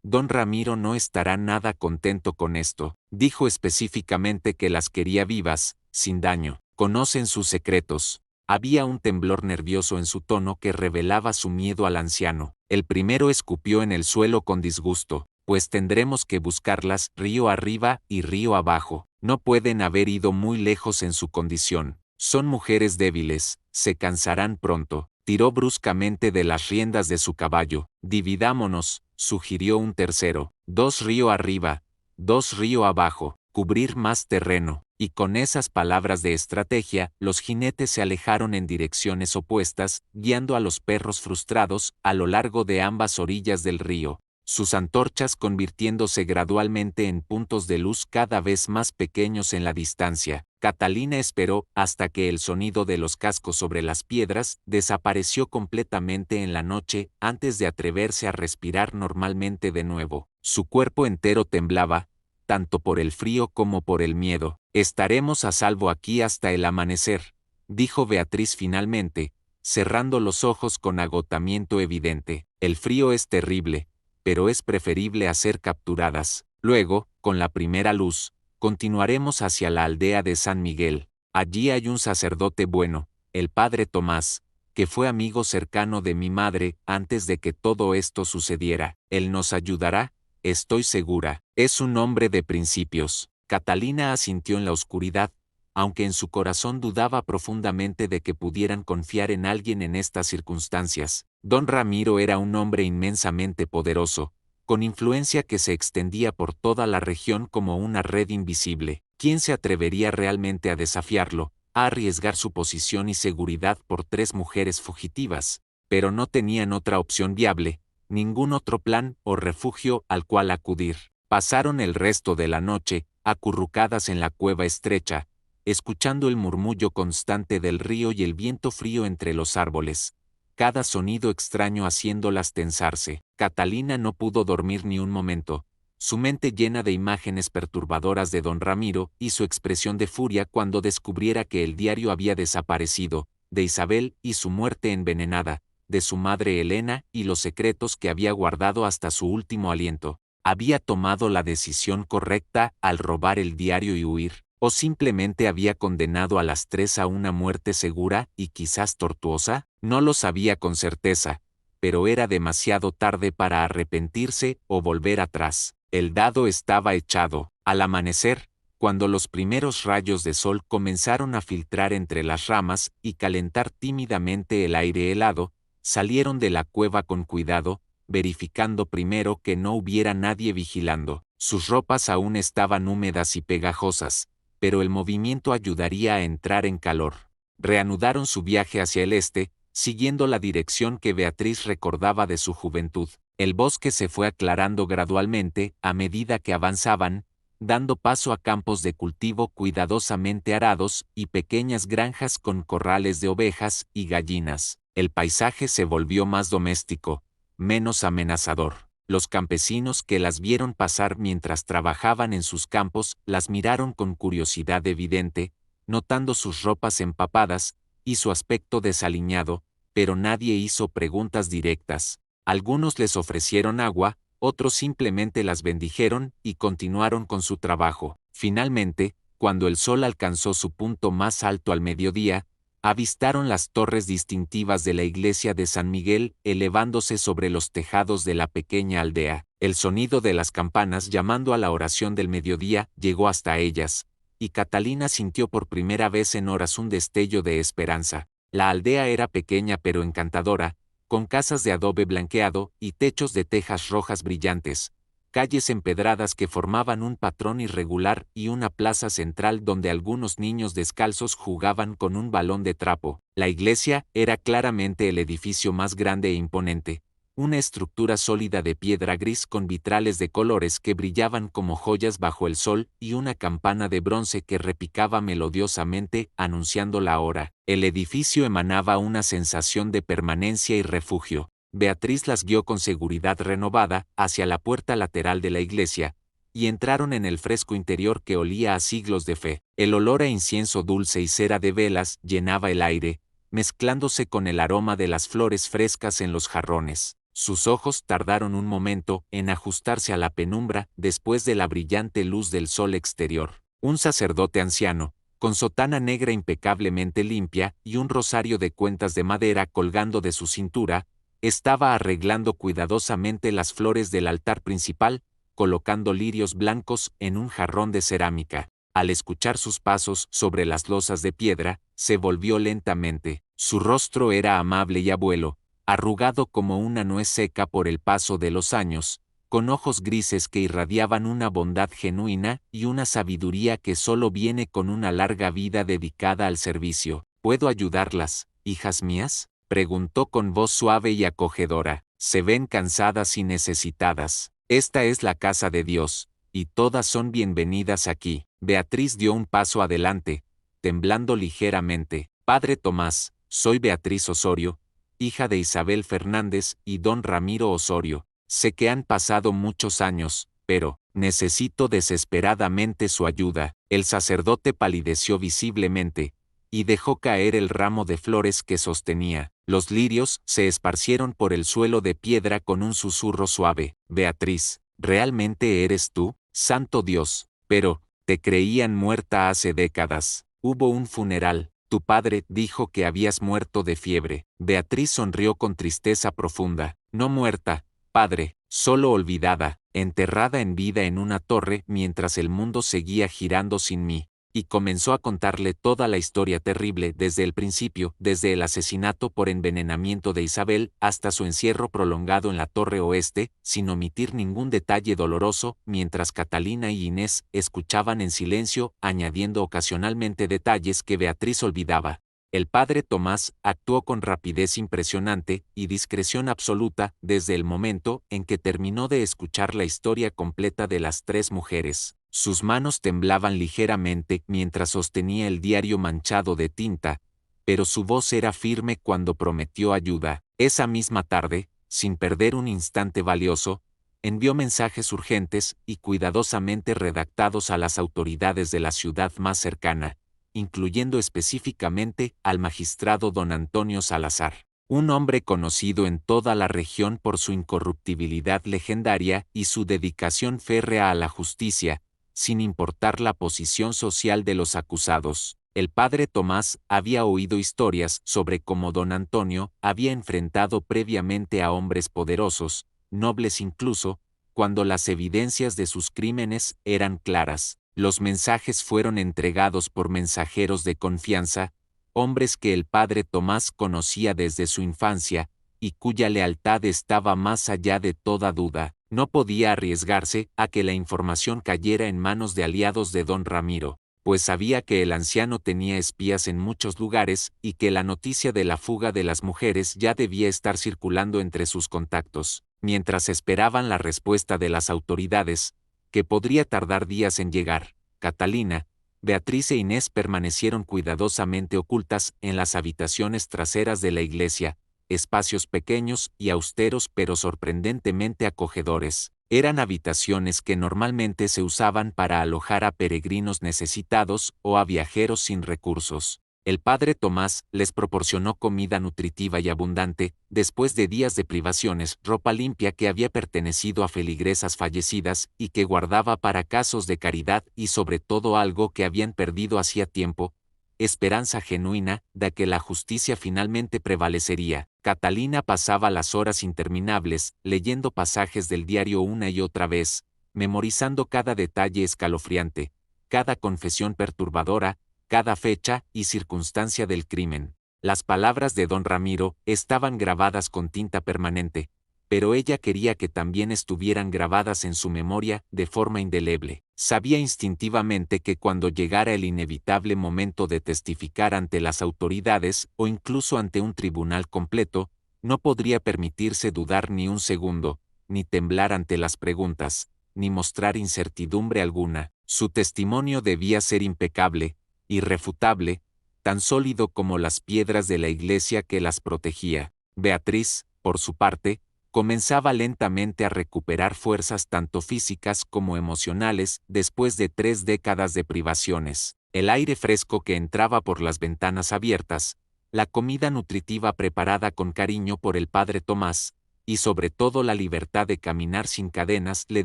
«Don Ramiro no estará nada contento con esto. Dijo específicamente que las quería vivas, sin daño. Conocen sus secretos». Había un temblor nervioso en su tono que revelaba su miedo al anciano. El primero escupió en el suelo con disgusto: «Pues tendremos que buscarlas río arriba y río abajo. No pueden haber ido muy lejos en su condición. Son mujeres débiles, se cansarán pronto». Tiró bruscamente de las riendas de su caballo. «Dividámonos», sugirió un tercero. 2 río arriba, 2 río abajo, cubrir más terreno. Y con esas palabras de estrategia, los jinetes se alejaron en direcciones opuestas, guiando a los perros frustrados a lo largo de ambas orillas del río, sus antorchas convirtiéndose gradualmente en puntos de luz cada vez más pequeños en la distancia. Catalina esperó hasta que el sonido de los cascos sobre las piedras desapareció completamente en la noche antes de atreverse a respirar normalmente de nuevo. Su cuerpo entero temblaba, tanto por el frío como por el miedo. «Estaremos a salvo aquí hasta el amanecer», dijo Beatriz finalmente, cerrando los ojos con agotamiento evidente. «El frío es terrible, pero es preferible a ser capturadas. Luego, con la primera luz, continuaremos hacia la aldea de San Miguel. Allí hay un sacerdote bueno, el padre Tomás, que fue amigo cercano de mi madre antes de que todo esto sucediera. Él nos ayudará, estoy segura. Es un hombre de principios». Catalina asintió en la oscuridad, aunque en su corazón dudaba profundamente de que pudieran confiar en alguien en estas circunstancias. Don Ramiro era un hombre inmensamente poderoso, con influencia que se extendía por toda la región como una red invisible. ¿Quién se atrevería realmente a desafiarlo, a arriesgar su posición y seguridad por 3 mujeres fugitivas? Pero no tenían otra opción viable, ningún otro plan o refugio al cual acudir. Pasaron el resto de la noche, acurrucadas en la cueva estrecha, escuchando el murmullo constante del río y el viento frío entre los árboles, cada sonido extraño haciéndolas tensarse. Catalina no pudo dormir ni un momento, su mente llena de imágenes perturbadoras de don Ramiro y su expresión de furia cuando descubriera que el diario había desaparecido, de Isabel y su muerte envenenada, de su madre Elena y los secretos que había guardado hasta su último aliento. ¿Había tomado la decisión correcta al robar el diario y huir? ¿O simplemente había condenado a las 3 a una muerte segura y quizás tortuosa? No lo sabía con certeza, pero era demasiado tarde para arrepentirse o volver atrás. El dado estaba echado. Al amanecer, cuando los primeros rayos de sol comenzaron a filtrar entre las ramas y calentar tímidamente el aire helado, salieron de la cueva con cuidado, verificando primero que no hubiera nadie vigilando. Sus ropas aún estaban húmedas y pegajosas, pero el movimiento ayudaría a entrar en calor. Reanudaron su viaje hacia el este, siguiendo la dirección que Beatriz recordaba de su juventud. El bosque se fue aclarando gradualmente a medida que avanzaban, dando paso a campos de cultivo cuidadosamente arados y pequeñas granjas con corrales de ovejas y gallinas. El paisaje se volvió más doméstico, menos amenazador. Los campesinos que las vieron pasar mientras trabajaban en sus campos las miraron con curiosidad evidente, notando sus ropas empapadas y su aspecto desaliñado, pero nadie hizo preguntas directas. Algunos les ofrecieron agua, otros simplemente las bendijeron y continuaron con su trabajo. Finalmente, cuando el sol alcanzó su punto más alto al mediodía, avistaron las torres distintivas de la iglesia de San Miguel elevándose sobre los tejados de la pequeña aldea. El sonido de las campanas llamando a la oración del mediodía llegó hasta ellas, y Catalina sintió por primera vez en horas un destello de esperanza. La aldea era pequeña pero encantadora, con casas de adobe blanqueado y techos de tejas rojas brillantes, calles empedradas que formaban un patrón irregular y una plaza central donde algunos niños descalzos jugaban con un balón de trapo. La iglesia era claramente el edificio más grande e imponente, una estructura sólida de piedra gris con vitrales de colores que brillaban como joyas bajo el sol y una campana de bronce que repicaba melodiosamente anunciando la hora. El edificio emanaba una sensación de permanencia y refugio. Beatriz las guió con seguridad renovada hacia la puerta lateral de la iglesia, y entraron en el fresco interior que olía a siglos de fe. El olor a incienso dulce y cera de velas llenaba el aire, mezclándose con el aroma de las flores frescas en los jarrones. Sus ojos tardaron un momento en ajustarse a la penumbra después de la brillante luz del sol exterior. Un sacerdote anciano, con sotana negra impecablemente limpia y un rosario de cuentas de madera colgando de su cintura, estaba arreglando cuidadosamente las flores del altar principal, colocando lirios blancos en un jarrón de cerámica. Al escuchar sus pasos sobre las losas de piedra, se volvió lentamente. Su rostro era amable y abuelo, arrugado como una nuez seca por el paso de los años, con ojos grises que irradiaban una bondad genuina y una sabiduría que solo viene con una larga vida dedicada al servicio. ¿Puedo ayudarlas, hijas mías?, preguntó con voz suave y acogedora. Se ven cansadas y necesitadas. Esta es la casa de Dios, y todas son bienvenidas aquí. Beatriz dio un paso adelante, temblando ligeramente. Padre Tomás, soy Beatriz Osorio, hija de Isabel Fernández y don Ramiro Osorio. Sé que han pasado muchos años, pero necesito desesperadamente su ayuda. El sacerdote palideció visiblemente, y dejó caer el ramo de flores que sostenía. Los lirios se esparcieron por el suelo de piedra con un susurro suave. Beatriz, ¿realmente eres tú? Santo Dios, pero, te creían muerta hace décadas. Hubo un funeral. Tu padre dijo que habías muerto de fiebre. Beatriz sonrió con tristeza profunda. No muerta, padre, solo olvidada, enterrada en vida en una torre mientras el mundo seguía girando sin mí. Y comenzó a contarle toda la historia terrible desde el principio, desde el asesinato por envenenamiento de Isabel hasta su encierro prolongado en la Torre Oeste, sin omitir ningún detalle doloroso, mientras Catalina y Inés escuchaban en silencio, añadiendo ocasionalmente detalles que Beatriz olvidaba. El padre Tomás actuó con rapidez impresionante y discreción absoluta desde el momento en que terminó de escuchar la historia completa de las tres mujeres. Sus manos temblaban ligeramente mientras sostenía el diario manchado de tinta, pero su voz era firme cuando prometió ayuda. Esa misma tarde, sin perder un instante valioso, envió mensajes urgentes y cuidadosamente redactados a las autoridades de la ciudad más cercana, incluyendo específicamente al magistrado don Antonio Salazar, un hombre conocido en toda la región por su incorruptibilidad legendaria y su dedicación férrea a la justicia, sin importar la posición social de los acusados. El padre Tomás había oído historias sobre cómo don Antonio había enfrentado previamente a hombres poderosos, nobles incluso, cuando las evidencias de sus crímenes eran claras. Los mensajes fueron entregados por mensajeros de confianza, hombres que el padre Tomás conocía desde su infancia, y cuya lealtad estaba más allá de toda duda. No podía arriesgarse a que la información cayera en manos de aliados de don Ramiro, pues sabía que el anciano tenía espías en muchos lugares y que la noticia de la fuga de las mujeres ya debía estar circulando entre sus contactos. Mientras esperaban la respuesta de las autoridades, que podría tardar días en llegar, Catalina, Beatriz e Inés permanecieron cuidadosamente ocultas en las habitaciones traseras de la iglesia, espacios pequeños y austeros pero sorprendentemente acogedores. Eran habitaciones que normalmente se usaban para alojar a peregrinos necesitados o a viajeros sin recursos. El padre Tomás les proporcionó comida nutritiva y abundante, después de días de privaciones, ropa limpia que había pertenecido a feligresas fallecidas y que guardaba para casos de caridad y sobre todo algo que habían perdido hacía tiempo, esperanza genuina de que la justicia finalmente prevalecería. Catalina pasaba las horas interminables, leyendo pasajes del diario una y otra vez, memorizando cada detalle escalofriante, cada confesión perturbadora, cada fecha y circunstancia del crimen. Las palabras de don Ramiro estaban grabadas con tinta permanente, pero ella quería que también estuvieran grabadas en su memoria de forma indeleble. Sabía instintivamente que cuando llegara el inevitable momento de testificar ante las autoridades o incluso ante un tribunal completo, no podría permitirse dudar ni un segundo, ni temblar ante las preguntas, ni mostrar incertidumbre alguna. Su testimonio debía ser impecable, irrefutable, tan sólido como las piedras de la iglesia que las protegía. Beatriz, por su parte, comenzaba lentamente a recuperar fuerzas tanto físicas como emocionales después de 3 décadas de privaciones. El aire fresco que entraba por las ventanas abiertas, la comida nutritiva preparada con cariño por el padre Tomás, y sobre todo la libertad de caminar sin cadenas le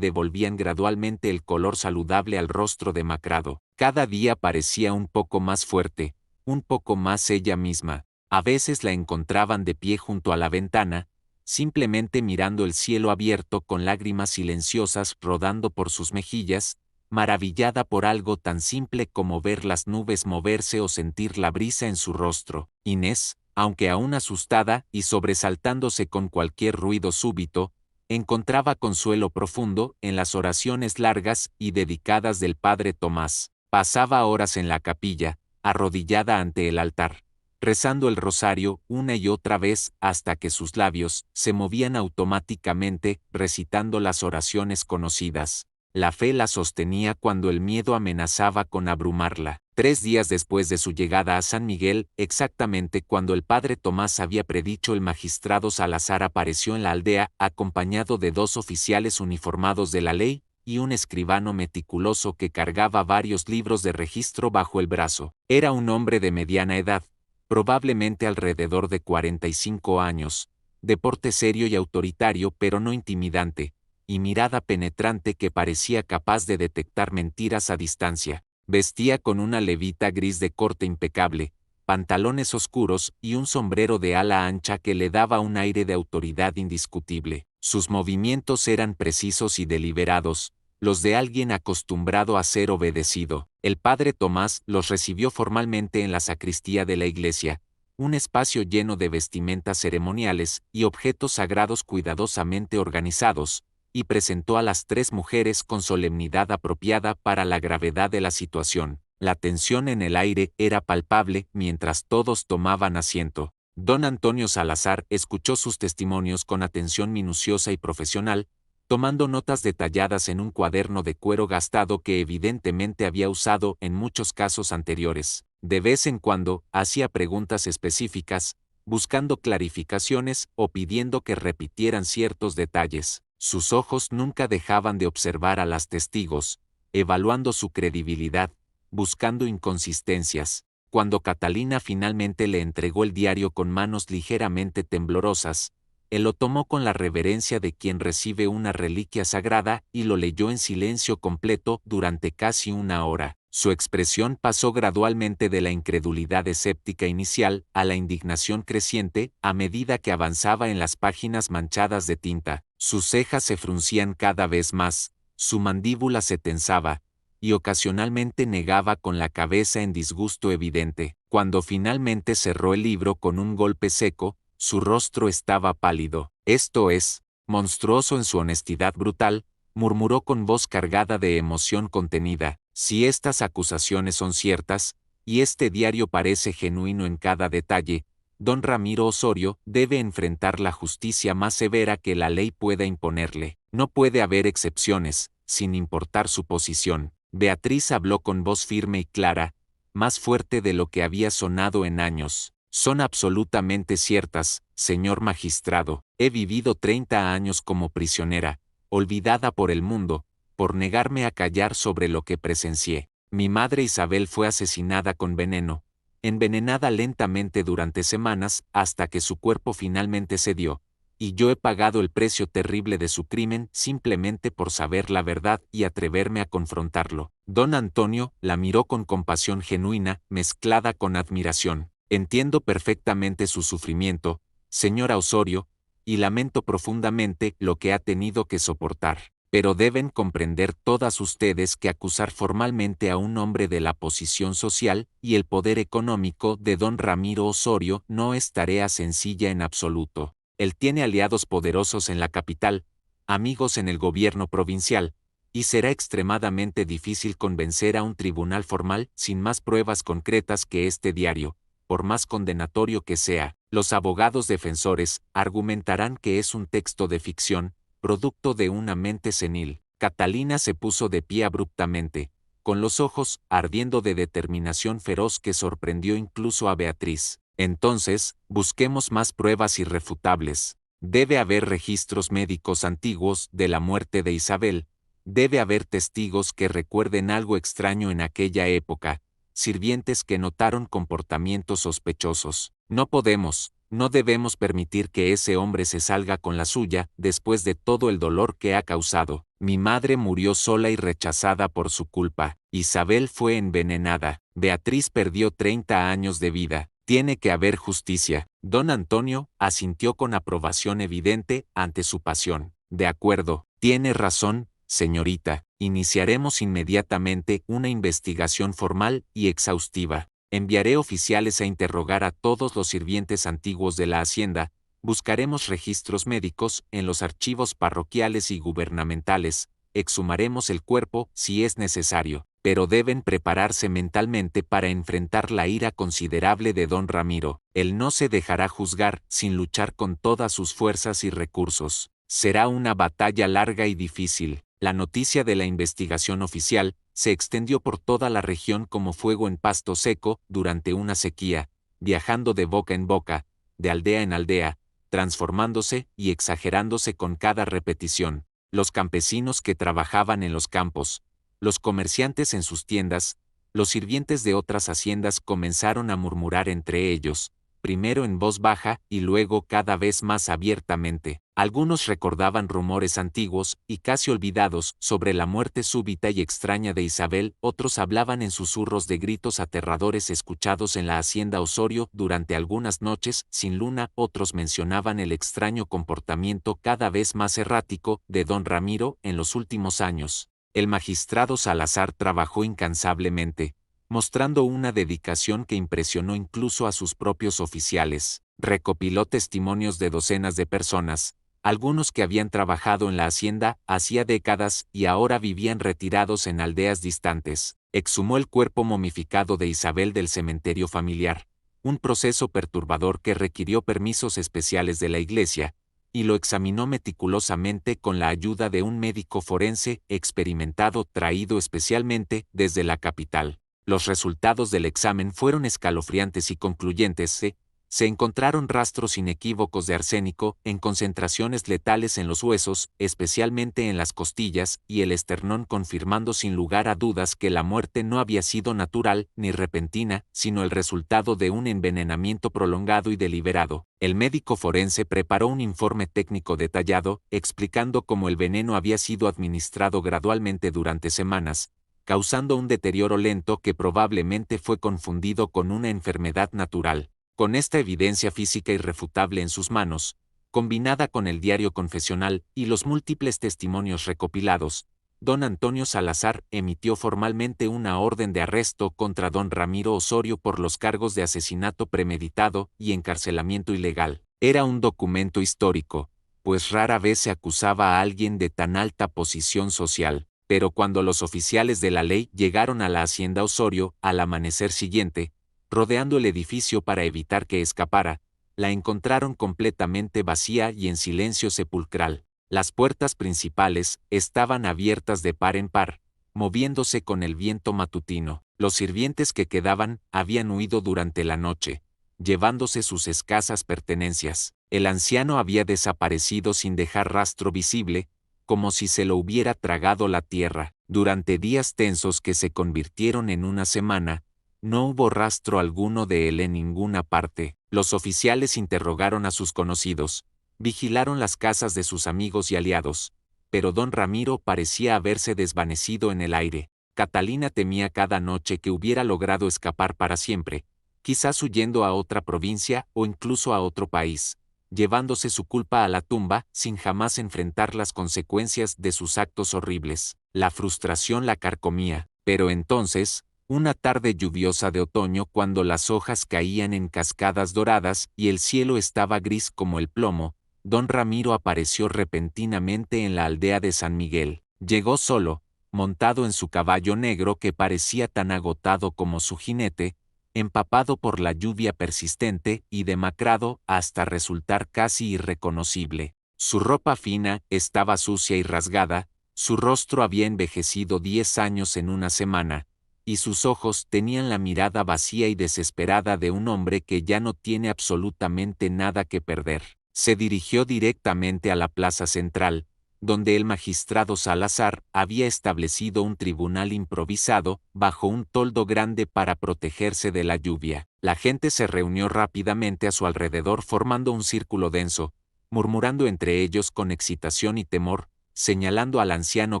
devolvían gradualmente el color saludable al rostro demacrado. Cada día parecía un poco más fuerte, un poco más ella misma. A veces la encontraban de pie junto a la ventana, simplemente mirando el cielo abierto con lágrimas silenciosas rodando por sus mejillas, maravillada por algo tan simple como ver las nubes moverse o sentir la brisa en su rostro. Inés, aunque aún asustada y sobresaltándose con cualquier ruido súbito, encontraba consuelo profundo en las oraciones largas y dedicadas del padre Tomás. Pasaba horas en la capilla, arrodillada ante el altar, rezando el rosario una y otra vez hasta que sus labios se movían automáticamente recitando las oraciones conocidas. La fe la sostenía cuando el miedo amenazaba con abrumarla. 3 días después de su llegada a San Miguel, exactamente cuando el padre Tomás había predicho, el magistrado Salazar apareció en la aldea acompañado de 2 oficiales uniformados de la ley y un escribano meticuloso que cargaba varios libros de registro bajo el brazo. Era un hombre de mediana edad, probablemente alrededor de 45 años, de porte serio y autoritario pero no intimidante, y mirada penetrante que parecía capaz de detectar mentiras a distancia. Vestía con una levita gris de corte impecable, pantalones oscuros y un sombrero de ala ancha que le daba un aire de autoridad indiscutible. Sus movimientos eran precisos y deliberados, los de alguien acostumbrado a ser obedecido. El padre Tomás los recibió formalmente en la sacristía de la iglesia, un espacio lleno de vestimentas ceremoniales y objetos sagrados cuidadosamente organizados, y presentó a las 3 mujeres con solemnidad apropiada para la gravedad de la situación. La tensión en el aire era palpable mientras todos tomaban asiento. Don Antonio Salazar escuchó sus testimonios con atención minuciosa y profesional, tomando notas detalladas en un cuaderno de cuero gastado que evidentemente había usado en muchos casos anteriores. De vez en cuando, hacía preguntas específicas, buscando clarificaciones o pidiendo que repitieran ciertos detalles. Sus ojos nunca dejaban de observar a las testigos, evaluando su credibilidad, buscando inconsistencias. Cuando Catalina finalmente le entregó el diario con manos ligeramente temblorosas, él lo tomó con la reverencia de quien recibe una reliquia sagrada y lo leyó en silencio completo durante casi una hora. Su expresión pasó gradualmente de la incredulidad escéptica inicial a la indignación creciente a medida que avanzaba en las páginas manchadas de tinta. Sus cejas se fruncían cada vez más, su mandíbula se tensaba, y ocasionalmente negaba con la cabeza en disgusto evidente. Cuando finalmente cerró el libro con un golpe seco, su rostro estaba pálido. Esto es, monstruoso en su honestidad brutal, murmuró con voz cargada de emoción contenida. Si estas acusaciones son ciertas, y este diario parece genuino en cada detalle, don Ramiro Osorio debe enfrentar la justicia más severa que la ley pueda imponerle. No puede haber excepciones, sin importar su posición. Beatriz habló con voz firme y clara, más fuerte de lo que había sonado en años. Son absolutamente ciertas, señor magistrado. He vivido 30 años como prisionera, olvidada por el mundo, por negarme a callar sobre lo que presencié. Mi madre Isabel fue asesinada con veneno, envenenada lentamente durante semanas hasta que su cuerpo finalmente cedió, y yo he pagado el precio terrible de su crimen simplemente por saber la verdad y atreverme a confrontarlo. Don Antonio la miró con compasión genuina, mezclada con admiración. Entiendo perfectamente su sufrimiento, señora Osorio, y lamento profundamente lo que ha tenido que soportar. Pero deben comprender todas ustedes que acusar formalmente a un hombre de la posición social y el poder económico de don Ramiro Osorio no es tarea sencilla en absoluto. Él tiene aliados poderosos en la capital, amigos en el gobierno provincial, y será extremadamente difícil convencer a un tribunal formal sin más pruebas concretas que este diario, por más condenatorio que sea. Los abogados defensores argumentarán que es un texto de ficción, producto de una mente senil. Catalina se puso de pie abruptamente, con los ojos ardiendo de determinación feroz que sorprendió incluso a Beatriz. Entonces, busquemos más pruebas irrefutables. Debe haber registros médicos antiguos de la muerte de Isabel. Debe haber testigos que recuerden algo extraño en aquella época, sirvientes que notaron comportamientos sospechosos. No debemos permitir que ese hombre se salga con la suya después de todo el dolor que ha causado. Mi madre murió sola y rechazada por su culpa. Isabel fue envenenada. Beatriz perdió 30 años de vida. Tiene que haber justicia. Don Antonio asintió con aprobación evidente ante su pasión. De acuerdo, tiene razón, señorita. Iniciaremos inmediatamente una investigación formal y exhaustiva. Enviaré oficiales a interrogar a todos los sirvientes antiguos de la hacienda, buscaremos registros médicos en los archivos parroquiales y gubernamentales, exhumaremos el cuerpo si es necesario, pero deben prepararse mentalmente para enfrentar la ira considerable de don Ramiro. Él no se dejará juzgar sin luchar con todas sus fuerzas y recursos. Será una batalla larga y difícil. La noticia de la investigación oficial se extendió por toda la región como fuego en pasto seco durante una sequía, viajando de boca en boca, de aldea en aldea, transformándose y exagerándose con cada repetición. Los campesinos que trabajaban en los campos, los comerciantes en sus tiendas, los sirvientes de otras haciendas comenzaron a murmurar entre ellos, primero en voz baja y luego cada vez más abiertamente. Algunos recordaban rumores antiguos y casi olvidados sobre la muerte súbita y extraña de Isabel, otros hablaban en susurros de gritos aterradores escuchados en la hacienda Osorio durante algunas noches sin luna, otros mencionaban el extraño comportamiento cada vez más errático de don Ramiro en los últimos años. El magistrado Salazar trabajó incansablemente, mostrando una dedicación que impresionó incluso a sus propios oficiales. Recopiló testimonios de docenas de personas, algunos que habían trabajado en la hacienda hacía décadas y ahora vivían retirados en aldeas distantes. Exhumó el cuerpo momificado de Isabel del cementerio familiar, un proceso perturbador que requirió permisos especiales de la Iglesia, y lo examinó meticulosamente con la ayuda de un médico forense experimentado traído especialmente desde la capital. Los resultados del examen fueron escalofriantes y concluyentes. Se encontraron rastros inequívocos de arsénico en concentraciones letales en los huesos, especialmente en las costillas y el esternón, confirmando sin lugar a dudas que la muerte no había sido natural ni repentina, sino el resultado de un envenenamiento prolongado y deliberado. El médico forense preparó un informe técnico detallado, explicando cómo el veneno había sido administrado gradualmente durante semanas, causando un deterioro lento que probablemente fue confundido con una enfermedad natural. Con esta evidencia física irrefutable en sus manos, combinada con el diario confesional y los múltiples testimonios recopilados, don Antonio Salazar emitió formalmente una orden de arresto contra don Ramiro Osorio por los cargos de asesinato premeditado y encarcelamiento ilegal. Era un documento histórico, pues rara vez se acusaba a alguien de tan alta posición social, pero cuando los oficiales de la ley llegaron a la hacienda Osorio al amanecer siguiente, rodeando el edificio para evitar que escapara, la encontraron completamente vacía y en silencio sepulcral. Las puertas principales estaban abiertas de par en par, moviéndose con el viento matutino. Los sirvientes que quedaban habían huido durante la noche, llevándose sus escasas pertenencias. El anciano había desaparecido sin dejar rastro visible, como si se lo hubiera tragado la tierra. Durante días tensos que se convirtieron en una semana, no hubo rastro alguno de él en ninguna parte. Los oficiales interrogaron a sus conocidos, vigilaron las casas de sus amigos y aliados, pero don Ramiro parecía haberse desvanecido en el aire. Catalina temía cada noche que hubiera logrado escapar para siempre, quizás huyendo a otra provincia o incluso a otro país, llevándose su culpa a la tumba sin jamás enfrentar las consecuencias de sus actos horribles. La frustración la carcomía, pero entonces, una tarde lluviosa de otoño, cuando las hojas caían en cascadas doradas y el cielo estaba gris como el plomo, don Ramiro apareció repentinamente en la aldea de San Miguel. Llegó solo, montado en su caballo negro que parecía tan agotado como su jinete, empapado por la lluvia persistente y demacrado hasta resultar casi irreconocible. Su ropa fina estaba sucia y rasgada, su rostro había envejecido 10 años en una semana, y sus ojos tenían la mirada vacía y desesperada de un hombre que ya no tiene absolutamente nada que perder. Se dirigió directamente a la plaza central, donde el magistrado Salazar había establecido un tribunal improvisado bajo un toldo grande para protegerse de la lluvia. La gente se reunió rápidamente a su alrededor formando un círculo denso, murmurando entre ellos con excitación y temor, señalando al anciano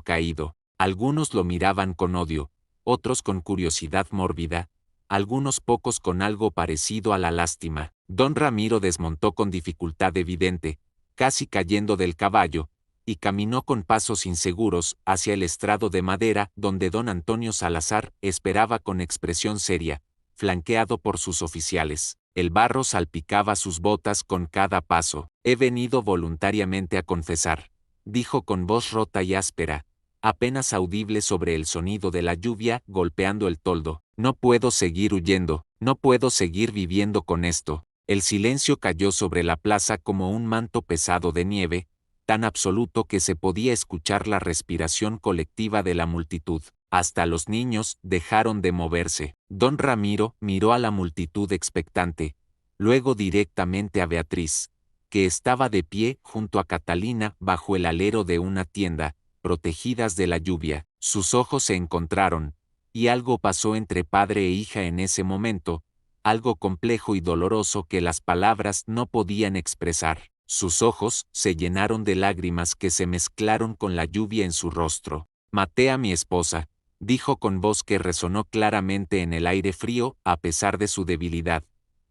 caído. Algunos lo miraban con odio, otros con curiosidad mórbida, algunos pocos con algo parecido a la lástima. Don Ramiro desmontó con dificultad evidente, casi cayendo del caballo, y caminó con pasos inseguros hacia el estrado de madera donde don Antonio Salazar esperaba con expresión seria, flanqueado por sus oficiales. El barro salpicaba sus botas con cada paso. «He venido voluntariamente a confesar», dijo con voz rota y áspera, apenas audible sobre el sonido de la lluvia golpeando el toldo. «No puedo seguir huyendo, no puedo seguir viviendo con esto». El silencio cayó sobre la plaza como un manto pesado de nieve, tan absoluto que se podía escuchar la respiración colectiva de la multitud. Hasta los niños dejaron de moverse. Don Ramiro miró a la multitud expectante, luego directamente a Beatriz, que estaba de pie junto a Catalina bajo el alero de una tienda, protegidas de la lluvia. Sus ojos se encontraron, y algo pasó entre padre e hija en ese momento, algo complejo y doloroso que las palabras no podían expresar. Sus ojos se llenaron de lágrimas que se mezclaron con la lluvia en su rostro. Maté a mi esposa, dijo con voz que resonó claramente en el aire frío a pesar de su debilidad.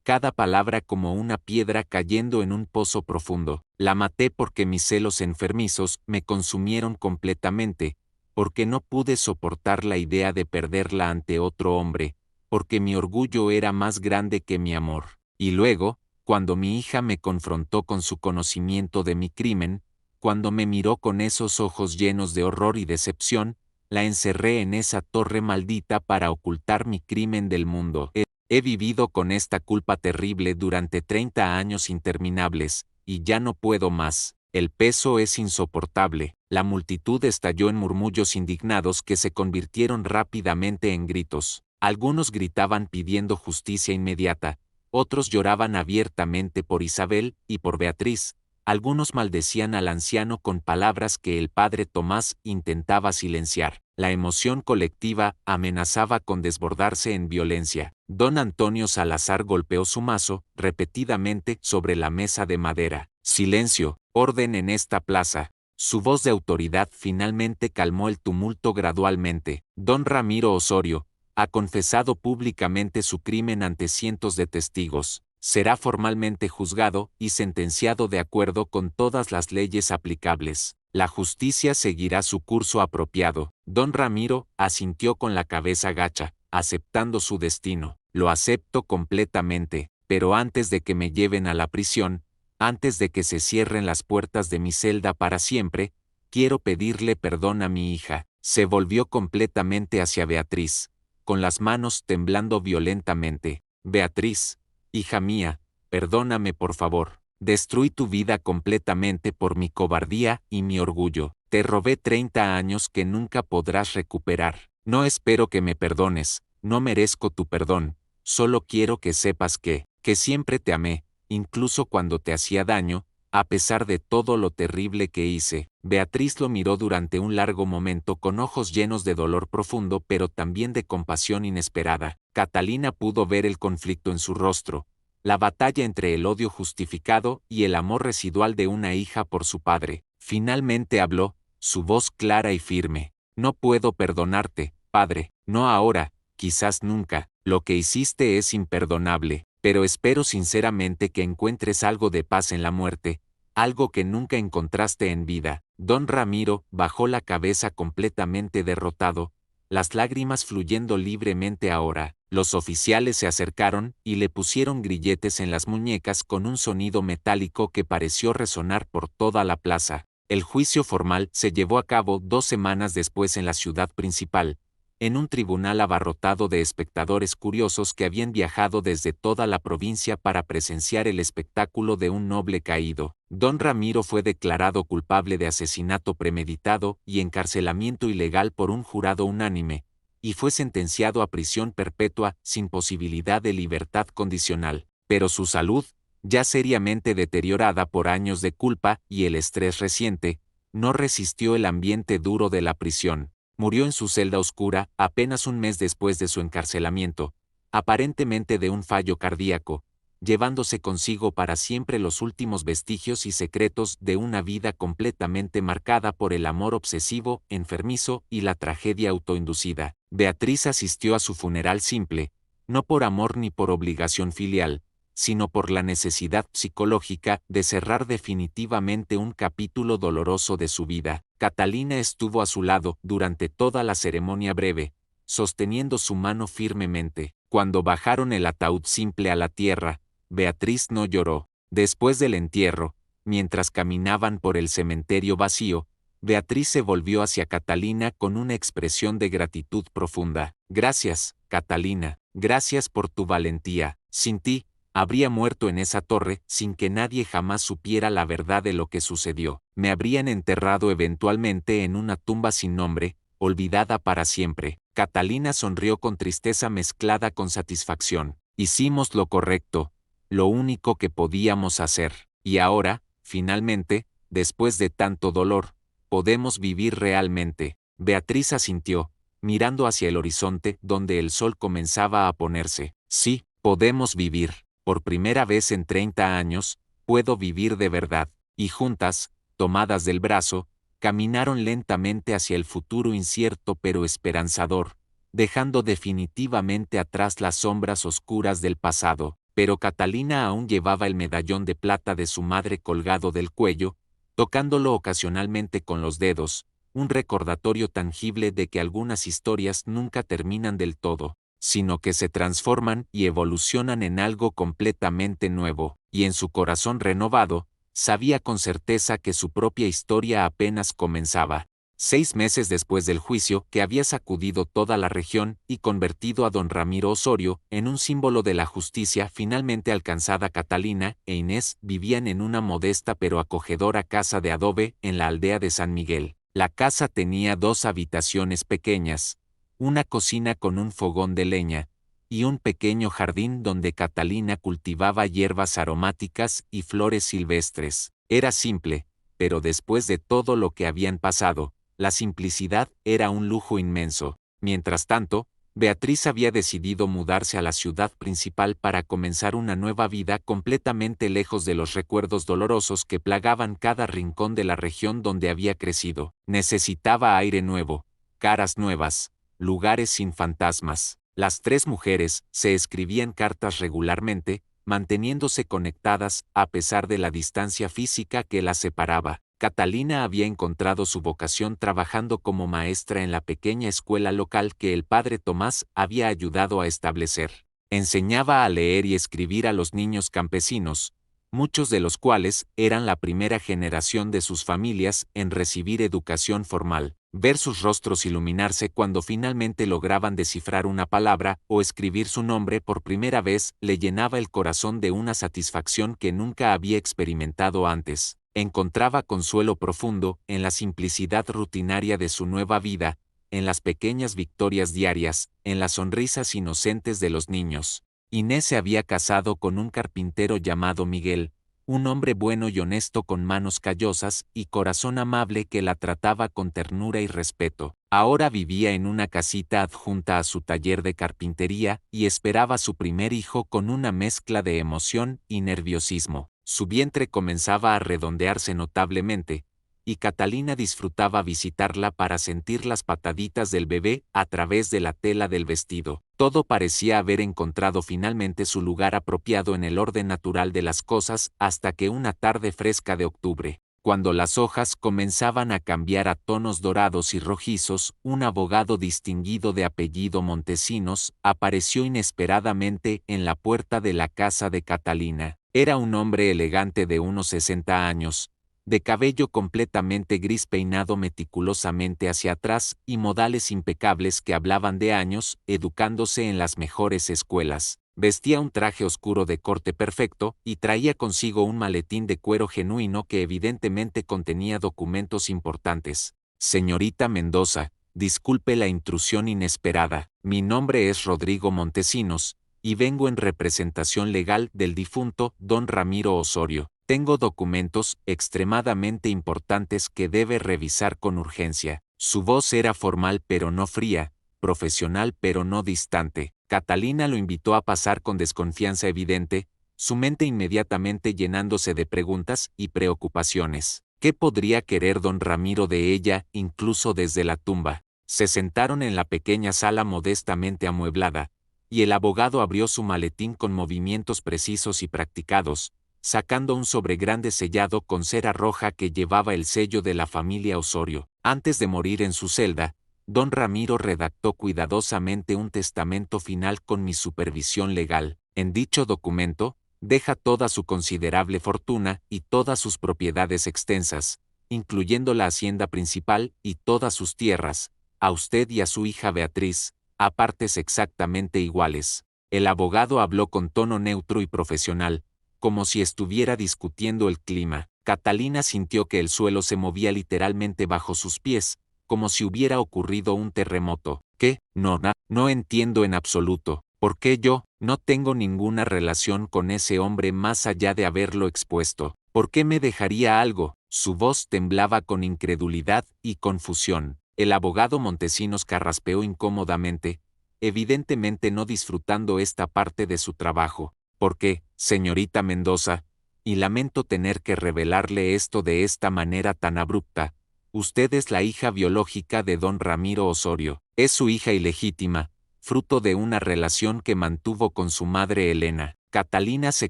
Cada palabra como una piedra cayendo en un pozo profundo. La maté porque mis celos enfermizos me consumieron completamente, porque no pude soportar la idea de perderla ante otro hombre, porque mi orgullo era más grande que mi amor. Y luego, cuando mi hija me confrontó con su conocimiento de mi crimen, cuando me miró con esos ojos llenos de horror y decepción, la encerré en esa torre maldita para ocultar mi crimen del mundo. He vivido con esta culpa terrible durante 30 años interminables, y ya no puedo más. El peso es insoportable. La multitud estalló en murmullos indignados que se convirtieron rápidamente en gritos. Algunos gritaban pidiendo justicia inmediata, otros lloraban abiertamente por Isabel y por Beatriz, algunos maldecían al anciano con palabras que el padre Tomás intentaba silenciar. La emoción colectiva amenazaba con desbordarse en violencia. Don Antonio Salazar golpeó su mazo repetidamente sobre la mesa de madera. Silencio, orden en esta plaza. Su voz de autoridad finalmente calmó el tumulto gradualmente. Don Ramiro Osorio ha confesado públicamente su crimen ante cientos de testigos. Será formalmente juzgado y sentenciado de acuerdo con todas las leyes aplicables. La justicia seguirá su curso apropiado. Don Ramiro asintió con la cabeza gacha, aceptando su destino. Lo acepto completamente, pero antes de que me lleven a la prisión, antes de que se cierren las puertas de mi celda para siempre, quiero pedirle perdón a mi hija. Se volvió completamente hacia Beatriz, con las manos temblando violentamente. Beatriz, hija mía, perdóname por favor. Destruí tu vida completamente por mi cobardía y mi orgullo. Te robé 30 años que nunca podrás recuperar. No espero que me perdones, no merezco tu perdón. Solo quiero que sepas que siempre te amé, incluso cuando te hacía daño, a pesar de todo lo terrible que hice. Beatriz lo miró durante un largo momento con ojos llenos de dolor profundo pero también de compasión inesperada. Catalina pudo ver el conflicto en su rostro, la batalla entre el odio justificado y el amor residual de una hija por su padre. Finalmente habló, su voz clara y firme. No puedo perdonarte, padre, no ahora, quizás nunca. Lo que hiciste es imperdonable, pero espero sinceramente que encuentres algo de paz en la muerte, algo que nunca encontraste en vida. Don Ramiro bajó la cabeza completamente derrotado, las lágrimas fluyendo libremente ahora. Los oficiales se acercaron y le pusieron grilletes en las muñecas con un sonido metálico que pareció resonar por toda la plaza. El juicio formal se llevó a cabo 2 semanas después en la ciudad principal, en un tribunal abarrotado de espectadores curiosos que habían viajado desde toda la provincia para presenciar el espectáculo de un noble caído. Don Ramiro fue declarado culpable de asesinato premeditado y encarcelamiento ilegal por un jurado unánime, y fue sentenciado a prisión perpetua sin posibilidad de libertad condicional. Pero su salud, ya seriamente deteriorada por años de culpa y el estrés reciente, no resistió el ambiente duro de la prisión. Murió en su celda oscura apenas un mes después de su encarcelamiento, aparentemente de un fallo cardíaco, llevándose consigo para siempre los últimos vestigios y secretos de una vida completamente marcada por el amor obsesivo, enfermizo y la tragedia autoinducida. Beatriz asistió a su funeral simple, no por amor ni por obligación filial, sino por la necesidad psicológica de cerrar definitivamente un capítulo doloroso de su vida. Catalina estuvo a su lado durante toda la ceremonia breve, sosteniendo su mano firmemente. Cuando bajaron el ataúd simple a la tierra, Beatriz no lloró. Después del entierro, mientras caminaban por el cementerio vacío, Beatriz se volvió hacia Catalina con una expresión de gratitud profunda. Gracias, Catalina, gracias por tu valentía. Sin ti, habría muerto en esa torre sin que nadie jamás supiera la verdad de lo que sucedió. Me habrían enterrado eventualmente en una tumba sin nombre, olvidada para siempre. Catalina sonrió con tristeza mezclada con satisfacción. Hicimos lo correcto, lo único que podíamos hacer. Y ahora, finalmente, después de tanto dolor, podemos vivir realmente. Beatriz asintió, mirando hacia el horizonte donde el sol comenzaba a ponerse. Sí, Podemos vivir. Por primera vez en 30 años, puedo vivir de verdad. Y juntas, tomadas del brazo, caminaron lentamente hacia el futuro incierto pero esperanzador, dejando definitivamente atrás las sombras oscuras del pasado. Pero Catalina aún llevaba el medallón de plata de su madre colgado del cuello, tocándolo ocasionalmente con los dedos, un recordatorio tangible de que algunas historias nunca terminan del todo, sino que se transforman y evolucionan en algo completamente nuevo, y en su corazón renovado, sabía con certeza que su propia historia apenas comenzaba. 6 meses después del juicio que había sacudido toda la región y convertido a don Ramiro Osorio en un símbolo de la justicia finalmente alcanzada, Catalina e Inés vivían en una modesta pero acogedora casa de adobe en la aldea de San Miguel. La casa tenía 2 habitaciones pequeñas, una cocina con un fogón de leña, y un pequeño jardín donde Catalina cultivaba hierbas aromáticas y flores silvestres. Era simple, pero después de todo lo que habían pasado, la simplicidad era un lujo inmenso. Mientras tanto, Beatriz había decidido mudarse a la ciudad principal para comenzar una nueva vida completamente lejos de los recuerdos dolorosos que plagaban cada rincón de la región donde había crecido. Necesitaba aire nuevo, caras nuevas, lugares sin fantasmas. Las 3 mujeres se escribían cartas regularmente, manteniéndose conectadas a pesar de la distancia física que las separaba. Catalina había encontrado su vocación trabajando como maestra en la pequeña escuela local que el padre Tomás había ayudado a establecer. Enseñaba a leer y escribir a los niños campesinos, muchos de los cuales eran la primera generación de sus familias en recibir educación formal. Ver sus rostros iluminarse cuando finalmente lograban descifrar una palabra o escribir su nombre por primera vez le llenaba el corazón de una satisfacción que nunca había experimentado antes. Encontraba consuelo profundo en la simplicidad rutinaria de su nueva vida, en las pequeñas victorias diarias, en las sonrisas inocentes de los niños. Inés se había casado con un carpintero llamado Miguel, un hombre bueno y honesto con manos callosas y corazón amable que la trataba con ternura y respeto. Ahora vivía en una casita adjunta a su taller de carpintería y esperaba su primer hijo con una mezcla de emoción y nerviosismo. Su vientre comenzaba a redondearse notablemente, y Catalina disfrutaba visitarla para sentir las pataditas del bebé a través de la tela del vestido. Todo parecía haber encontrado finalmente su lugar apropiado en el orden natural de las cosas hasta que una tarde fresca de octubre, cuando las hojas comenzaban a cambiar a tonos dorados y rojizos, un abogado distinguido de apellido Montesinos apareció inesperadamente en la puerta de la casa de Catalina. Era un hombre elegante de unos 60 años, de cabello completamente gris peinado meticulosamente hacia atrás y modales impecables que hablaban de años educándose en las mejores escuelas. Vestía un traje oscuro de corte perfecto y traía consigo un maletín de cuero genuino que evidentemente contenía documentos importantes. Señorita Mendoza, disculpe la intrusión inesperada. Mi nombre es Rodrigo Montesinos, y vengo en representación legal del difunto don Ramiro Osorio. Tengo documentos extremadamente importantes que debe revisar con urgencia. Su voz era formal pero no fría, profesional pero no distante. Catalina lo invitó a pasar con desconfianza evidente, su mente inmediatamente llenándose de preguntas y preocupaciones. ¿Qué podría querer don Ramiro de ella, incluso desde la tumba? Se sentaron en la pequeña sala modestamente amueblada, y el abogado abrió su maletín con movimientos precisos y practicados, sacando un sobre grande sellado con cera roja que llevaba el sello de la familia Osorio. Antes de morir en su celda, don Ramiro redactó cuidadosamente un testamento final con mi supervisión legal. En dicho documento, deja toda su considerable fortuna y todas sus propiedades extensas, incluyendo la hacienda principal y todas sus tierras, a usted y a su hija Beatriz, a partes exactamente iguales. El abogado habló con tono neutro y profesional, como si estuviera discutiendo el clima. Catalina sintió que el suelo se movía literalmente bajo sus pies, como si hubiera ocurrido un terremoto. ¿Qué? No entiendo en absoluto. ¿Por qué yo? No tengo ninguna relación con ese hombre más allá de haberlo expuesto. ¿Por qué me dejaría algo? Su voz temblaba con incredulidad y confusión. El abogado Montesinos carraspeó incómodamente, evidentemente no disfrutando esta parte de su trabajo. ¿Por qué, señorita Mendoza? Y lamento tener que revelarle esto de esta manera tan abrupta. Usted es la hija biológica de don Ramiro Osorio. Es su hija ilegítima, fruto de una relación que mantuvo con su madre Elena. Catalina se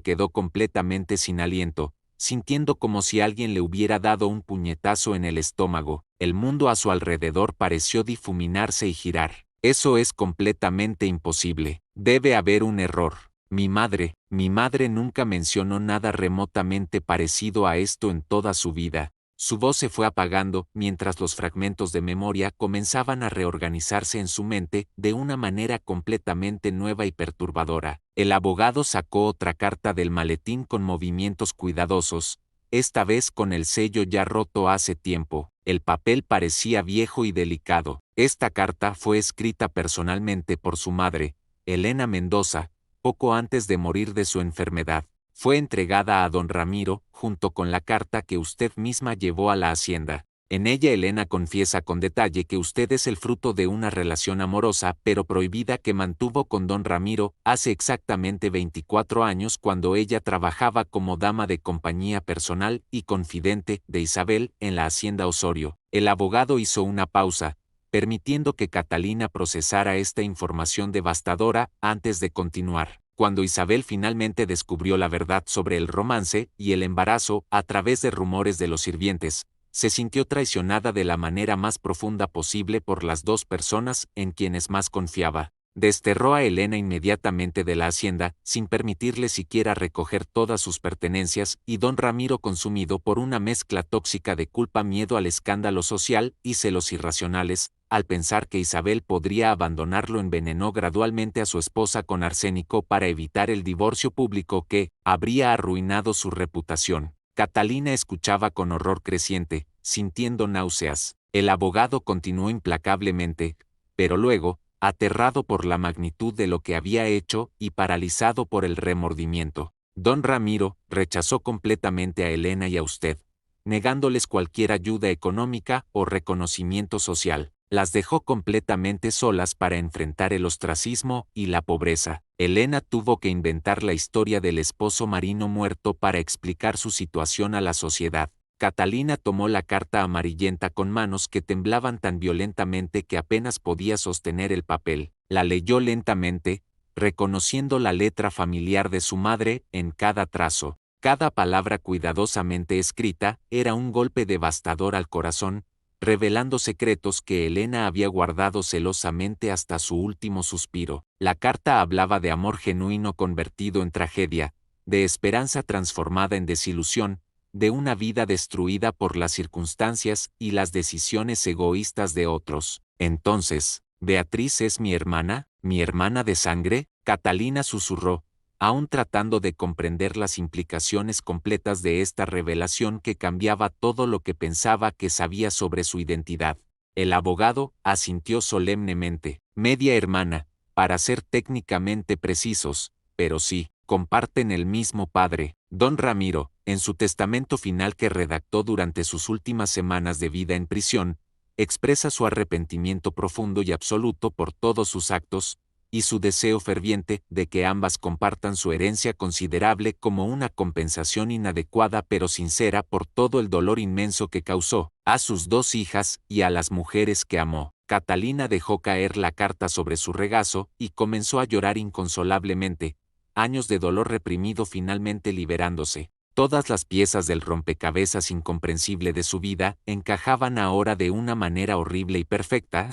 quedó completamente sin aliento, sintiendo como si alguien le hubiera dado un puñetazo en el estómago. El mundo a su alrededor pareció difuminarse y girar. Eso es completamente imposible. Debe haber un error. Mi madre nunca mencionó nada remotamente parecido a esto en toda su vida. Su voz se fue apagando mientras los fragmentos de memoria comenzaban a reorganizarse en su mente de una manera completamente nueva y perturbadora. El abogado sacó otra carta del maletín con movimientos cuidadosos, esta vez con el sello ya roto hace tiempo. El papel parecía viejo y delicado. Esta carta fue escrita personalmente por su madre, Elena Mendoza, poco antes de morir de su enfermedad. Fue entregada a don Ramiro, junto con la carta que usted misma llevó a la hacienda. En ella Elena confiesa con detalle que usted es el fruto de una relación amorosa pero prohibida que mantuvo con don Ramiro hace exactamente 24 años cuando ella trabajaba como dama de compañía personal y confidente de Isabel en la hacienda Osorio. El abogado hizo una pausa, permitiendo que Catalina procesara esta información devastadora antes de continuar. Cuando Isabel finalmente descubrió la verdad sobre el romance y el embarazo a través de rumores de los sirvientes, se sintió traicionada de la manera más profunda posible por las dos personas en quienes más confiaba. Desterró a Elena inmediatamente de la hacienda, sin permitirle siquiera recoger todas sus pertenencias, y don Ramiro, consumido por una mezcla tóxica de culpa, miedo al escándalo social y celos irracionales, al pensar que Isabel podría abandonarlo, envenenó gradualmente a su esposa con arsénico para evitar el divorcio público que habría arruinado su reputación. Catalina escuchaba con horror creciente, sintiendo náuseas. El abogado continuó implacablemente, pero luego, aterrado por la magnitud de lo que había hecho y paralizado por el remordimiento, don Ramiro rechazó completamente a Elena y a usted, negándoles cualquier ayuda económica o reconocimiento social. Las dejó completamente solas para enfrentar el ostracismo y la pobreza. Elena tuvo que inventar la historia del esposo marino muerto para explicar su situación a la sociedad. Catalina tomó la carta amarillenta con manos que temblaban tan violentamente que apenas podía sostener el papel. La leyó lentamente, reconociendo la letra familiar de su madre en cada trazo. Cada palabra cuidadosamente escrita era un golpe devastador al corazón, revelando secretos que Elena había guardado celosamente hasta su último suspiro. La carta hablaba de amor genuino convertido en tragedia, de esperanza transformada en desilusión, de una vida destruida por las circunstancias y las decisiones egoístas de otros. Entonces, ¿Beatriz es mi hermana de sangre? Catalina susurró, aún tratando de comprender las implicaciones completas de esta revelación que cambiaba todo lo que pensaba que sabía sobre su identidad. El abogado asintió solemnemente. Media hermana, para ser técnicamente precisos, pero sí, comparten el mismo padre. Don Ramiro, en su testamento final que redactó durante sus últimas semanas de vida en prisión, expresa su arrepentimiento profundo y absoluto por todos sus actos, y su deseo ferviente de que ambas compartan su herencia considerable como una compensación inadecuada pero sincera por todo el dolor inmenso que causó a sus dos hijas y a las mujeres que amó. Catalina dejó caer la carta sobre su regazo y comenzó a llorar inconsolablemente, años de dolor reprimido finalmente liberándose. Todas las piezas del rompecabezas incomprensible de su vida encajaban ahora de una manera horrible y perfecta.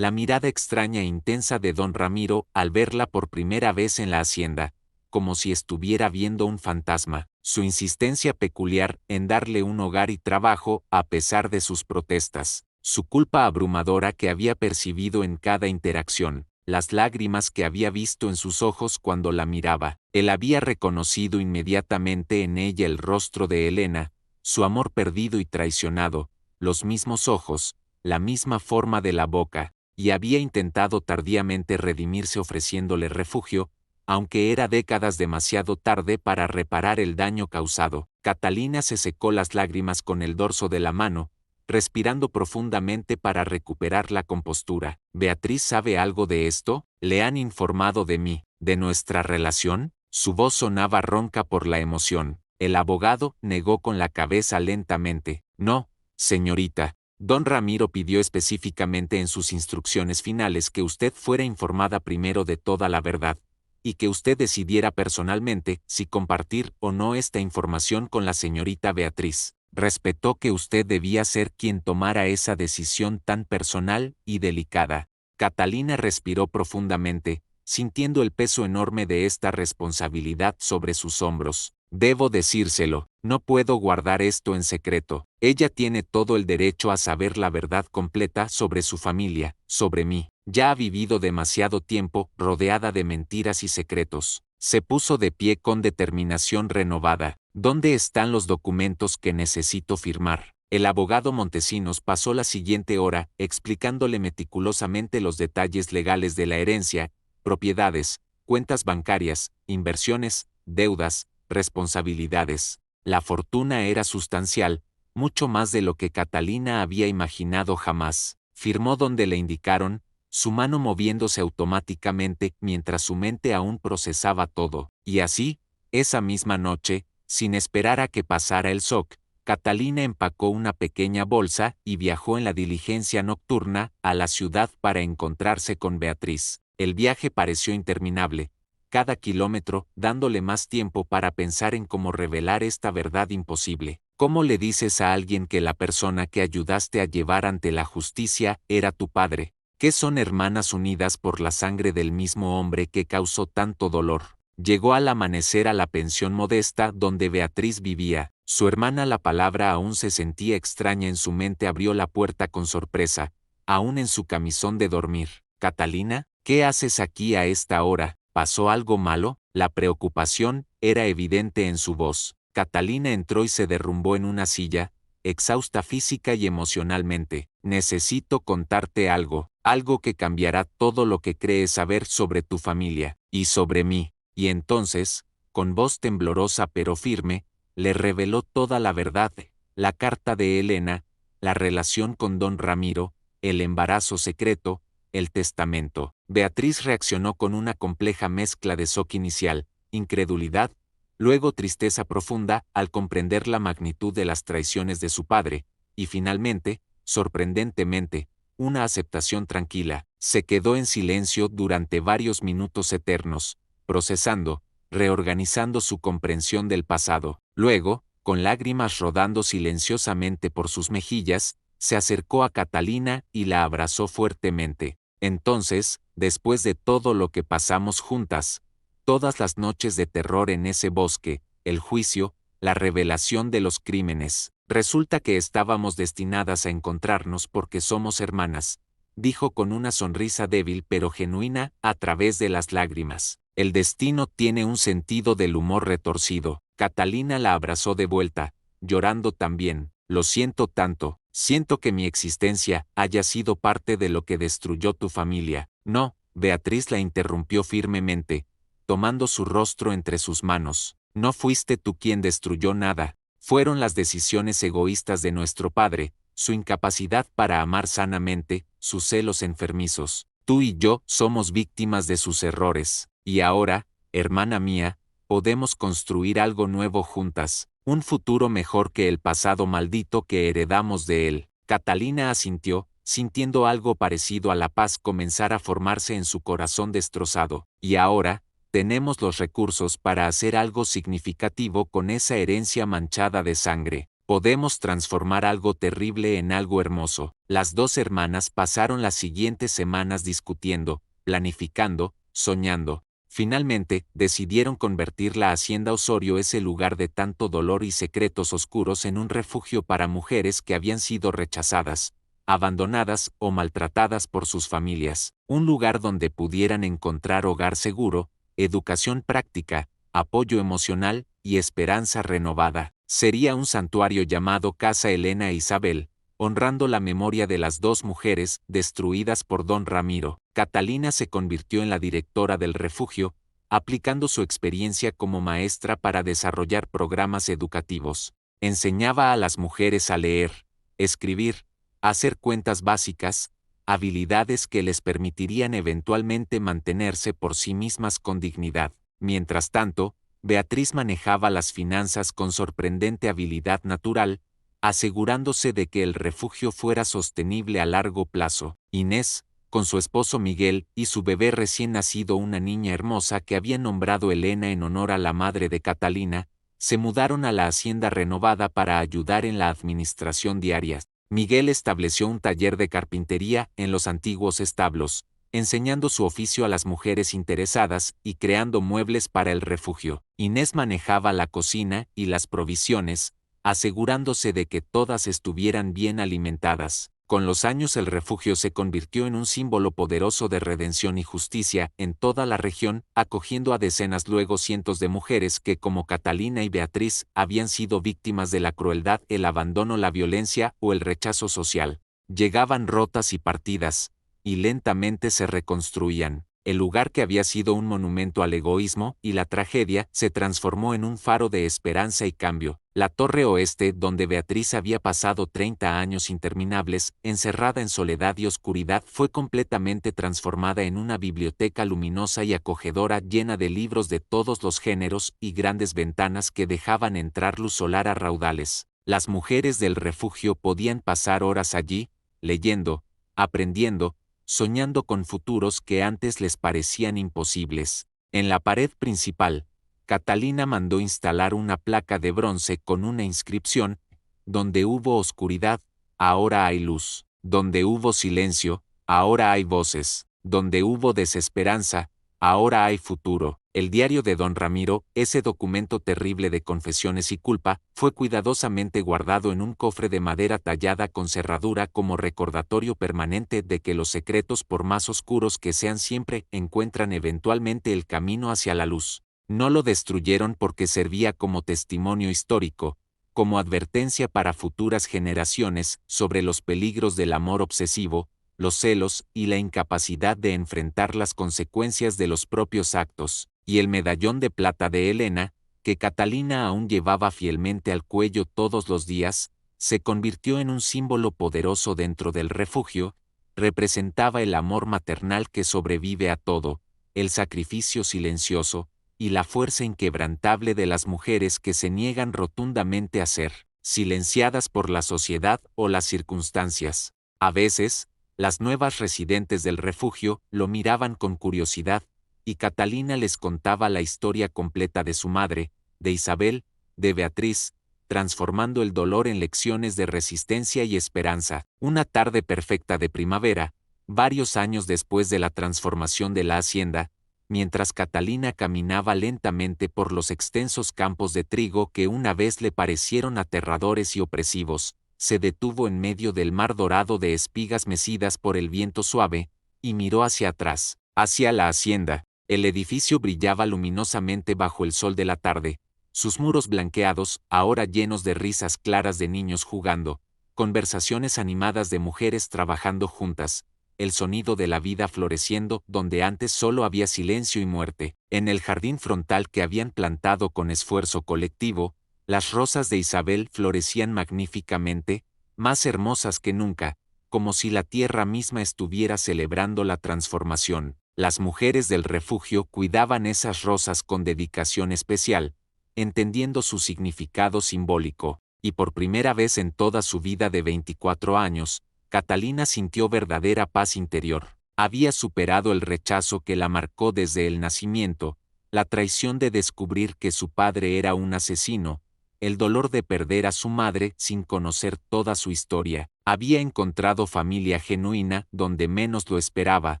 La mirada extraña e intensa de don Ramiro al verla por primera vez en la hacienda, como si estuviera viendo un fantasma, su insistencia peculiar en darle un hogar y trabajo a pesar de sus protestas, su culpa abrumadora que había percibido en cada interacción, las lágrimas que había visto en sus ojos cuando la miraba. Él había reconocido inmediatamente en ella el rostro de Elena, su amor perdido y traicionado, los mismos ojos, la misma forma de la boca, y había intentado tardíamente redimirse ofreciéndole refugio, aunque era décadas demasiado tarde para reparar el daño causado. Catalina se secó las lágrimas con el dorso de la mano, respirando profundamente para recuperar la compostura. ¿Beatriz sabe algo de esto? ¿Le han informado de mí, de nuestra relación? Su voz sonaba ronca por la emoción. El abogado negó con la cabeza lentamente. No, señorita. Don Ramiro pidió específicamente en sus instrucciones finales que usted fuera informada primero de toda la verdad, y que usted decidiera personalmente si compartir o no esta información con la señorita Beatriz. Respetó que usted debía ser quien tomara esa decisión tan personal y delicada. Catalina respiró profundamente, sintiendo el peso enorme de esta responsabilidad sobre sus hombros. Debo decírselo, no puedo guardar esto en secreto. Ella tiene todo el derecho a saber la verdad completa sobre su familia, sobre mí. Ya ha vivido demasiado tiempo rodeada de mentiras y secretos. Se puso de pie con determinación renovada. ¿Dónde están los documentos que necesito firmar? El abogado Montesinos pasó la siguiente hora explicándole meticulosamente los detalles legales de la herencia, propiedades, cuentas bancarias, inversiones, deudas, responsabilidades. La fortuna era sustancial, mucho más de lo que Catalina había imaginado jamás. Firmó donde le indicaron, su mano moviéndose automáticamente mientras su mente aún procesaba todo. Y así, esa misma noche, sin esperar a que pasara el shock, Catalina empacó una pequeña bolsa y viajó en la diligencia nocturna a la ciudad para encontrarse con Beatriz. El viaje pareció interminable, cada kilómetro dándole más tiempo para pensar en cómo revelar esta verdad imposible. ¿Cómo le dices a alguien que la persona que ayudaste a llevar ante la justicia era tu padre? ¿Qué son hermanas unidas por la sangre del mismo hombre que causó tanto dolor? Llegó al amanecer a la pensión modesta donde Beatriz vivía. Su hermana, la palabra aún se sentía extraña en su mente, abrió la puerta con sorpresa, aún en su camisón de dormir. «Catalina, ¿qué haces aquí a esta hora? ¿Pasó algo malo?» La preocupación era evidente en su voz. Catalina entró y se derrumbó en una silla, exhausta física y emocionalmente. «Necesito contarte algo, algo que cambiará todo lo que crees saber sobre tu familia, y sobre mí». Y entonces, con voz temblorosa pero firme, le reveló toda la verdad: la carta de Elena, la relación con don Ramiro, el embarazo secreto, el testamento. Beatriz reaccionó con una compleja mezcla de shock inicial, incredulidad, luego tristeza profunda al comprender la magnitud de las traiciones de su padre, y finalmente, sorprendentemente, una aceptación tranquila. Se quedó en silencio durante varios minutos eternos, procesando, reorganizando su comprensión del pasado. Luego, con lágrimas rodando silenciosamente por sus mejillas, se acercó a Catalina y la abrazó fuertemente. Entonces, después de todo lo que pasamos juntas, todas las noches de terror en ese bosque, el juicio, la revelación de los crímenes, resulta que estábamos destinadas a encontrarnos porque somos hermanas, dijo con una sonrisa débil pero genuina a través de las lágrimas. El destino tiene un sentido del humor retorcido. Catalina la abrazó de vuelta, llorando también. Lo siento tanto, siento que mi existencia haya sido parte de lo que destruyó tu familia. No, Beatriz la interrumpió firmemente, tomando su rostro entre sus manos. No fuiste tú quien destruyó nada, fueron las decisiones egoístas de nuestro padre, su incapacidad para amar sanamente, sus celos enfermizos. Tú y yo somos víctimas de sus errores. Y ahora, hermana mía, podemos construir algo nuevo juntas, un futuro mejor que el pasado maldito que heredamos de él. Catalina asintió, sintiendo algo parecido a la paz comenzar a formarse en su corazón destrozado. Y ahora, tenemos los recursos para hacer algo significativo con esa herencia manchada de sangre. Podemos transformar algo terrible en algo hermoso. Las dos hermanas pasaron las siguientes semanas discutiendo, planificando, soñando. Finalmente, decidieron convertir la Hacienda Osorio, ese lugar de tanto dolor y secretos oscuros, en un refugio para mujeres que habían sido rechazadas, abandonadas o maltratadas por sus familias. Un lugar donde pudieran encontrar hogar seguro, educación práctica, apoyo emocional y esperanza renovada. Sería un santuario llamado Casa Elena e Isabel, honrando la memoria de las dos mujeres destruidas por don Ramiro. Catalina se convirtió en la directora del refugio, aplicando su experiencia como maestra para desarrollar programas educativos. Enseñaba a las mujeres a leer, escribir, hacer cuentas básicas, habilidades que les permitirían eventualmente mantenerse por sí mismas con dignidad. Mientras tanto, Beatriz manejaba las finanzas con sorprendente habilidad natural, asegurándose de que el refugio fuera sostenible a largo plazo. Inés, con su esposo Miguel y su bebé recién nacido, una niña hermosa que había nombrado Elena en honor a la madre de Catalina, se mudaron a la hacienda renovada para ayudar en la administración diaria. Miguel estableció un taller de carpintería en los antiguos establos, enseñando su oficio a las mujeres interesadas y creando muebles para el refugio. Inés manejaba la cocina y las provisiones, asegurándose de que todas estuvieran bien alimentadas. Con los años el refugio se convirtió en un símbolo poderoso de redención y justicia en toda la región, acogiendo a decenas, luego cientos de mujeres que, como Catalina y Beatriz, habían sido víctimas de la crueldad, el abandono, la violencia o el rechazo social. Llegaban rotas y partidas, y lentamente se reconstruían. El lugar que había sido un monumento al egoísmo y la tragedia se transformó en un faro de esperanza y cambio. La Torre Oeste, donde Beatriz había pasado 30 años interminables, encerrada en soledad y oscuridad, fue completamente transformada en una biblioteca luminosa y acogedora, llena de libros de todos los géneros y grandes ventanas que dejaban entrar luz solar a raudales. Las mujeres del refugio podían pasar horas allí, leyendo, aprendiendo, soñando con futuros que antes les parecían imposibles. En la pared principal, Catalina mandó instalar una placa de bronce con una inscripción: donde hubo oscuridad, ahora hay luz; donde hubo silencio, ahora hay voces; donde hubo desesperanza, ahora hay futuro. El diario de don Ramiro, ese documento terrible de confesiones y culpa, fue cuidadosamente guardado en un cofre de madera tallada con cerradura como recordatorio permanente de que los secretos, por más oscuros que sean, siempre encuentran eventualmente el camino hacia la luz. No lo destruyeron porque servía como testimonio histórico, como advertencia para futuras generaciones sobre los peligros del amor obsesivo, los celos y la incapacidad de enfrentar las consecuencias de los propios actos. Y el medallón de plata de Elena, que Catalina aún llevaba fielmente al cuello todos los días, se convirtió en un símbolo poderoso dentro del refugio. Representaba el amor maternal que sobrevive a todo, el sacrificio silencioso, y la fuerza inquebrantable de las mujeres que se niegan rotundamente a ser silenciadas por la sociedad o las circunstancias. A veces, las nuevas residentes del refugio lo miraban con curiosidad, y Catalina les contaba la historia completa de su madre, de Isabel, de Beatriz, transformando el dolor en lecciones de resistencia y esperanza. Una tarde perfecta de primavera, varios años después de la transformación de la hacienda, mientras Catalina caminaba lentamente por los extensos campos de trigo que una vez le parecieron aterradores y opresivos, se detuvo en medio del mar dorado de espigas mecidas por el viento suave, y miró hacia atrás, hacia la hacienda. El edificio brillaba luminosamente bajo el sol de la tarde, sus muros blanqueados, ahora llenos de risas claras de niños jugando, conversaciones animadas de mujeres trabajando juntas, el sonido de la vida floreciendo donde antes solo había silencio y muerte. En el jardín frontal que habían plantado con esfuerzo colectivo, las rosas de Isabel florecían magníficamente, más hermosas que nunca, como si la tierra misma estuviera celebrando la transformación. Las mujeres del refugio cuidaban esas rosas con dedicación especial, entendiendo su significado simbólico, y por primera vez en toda su vida de 24 años, Catalina sintió verdadera paz interior. Había superado el rechazo que la marcó desde el nacimiento, la traición de descubrir que su padre era un asesino, el dolor de perder a su madre sin conocer toda su historia. Había encontrado familia genuina donde menos lo esperaba,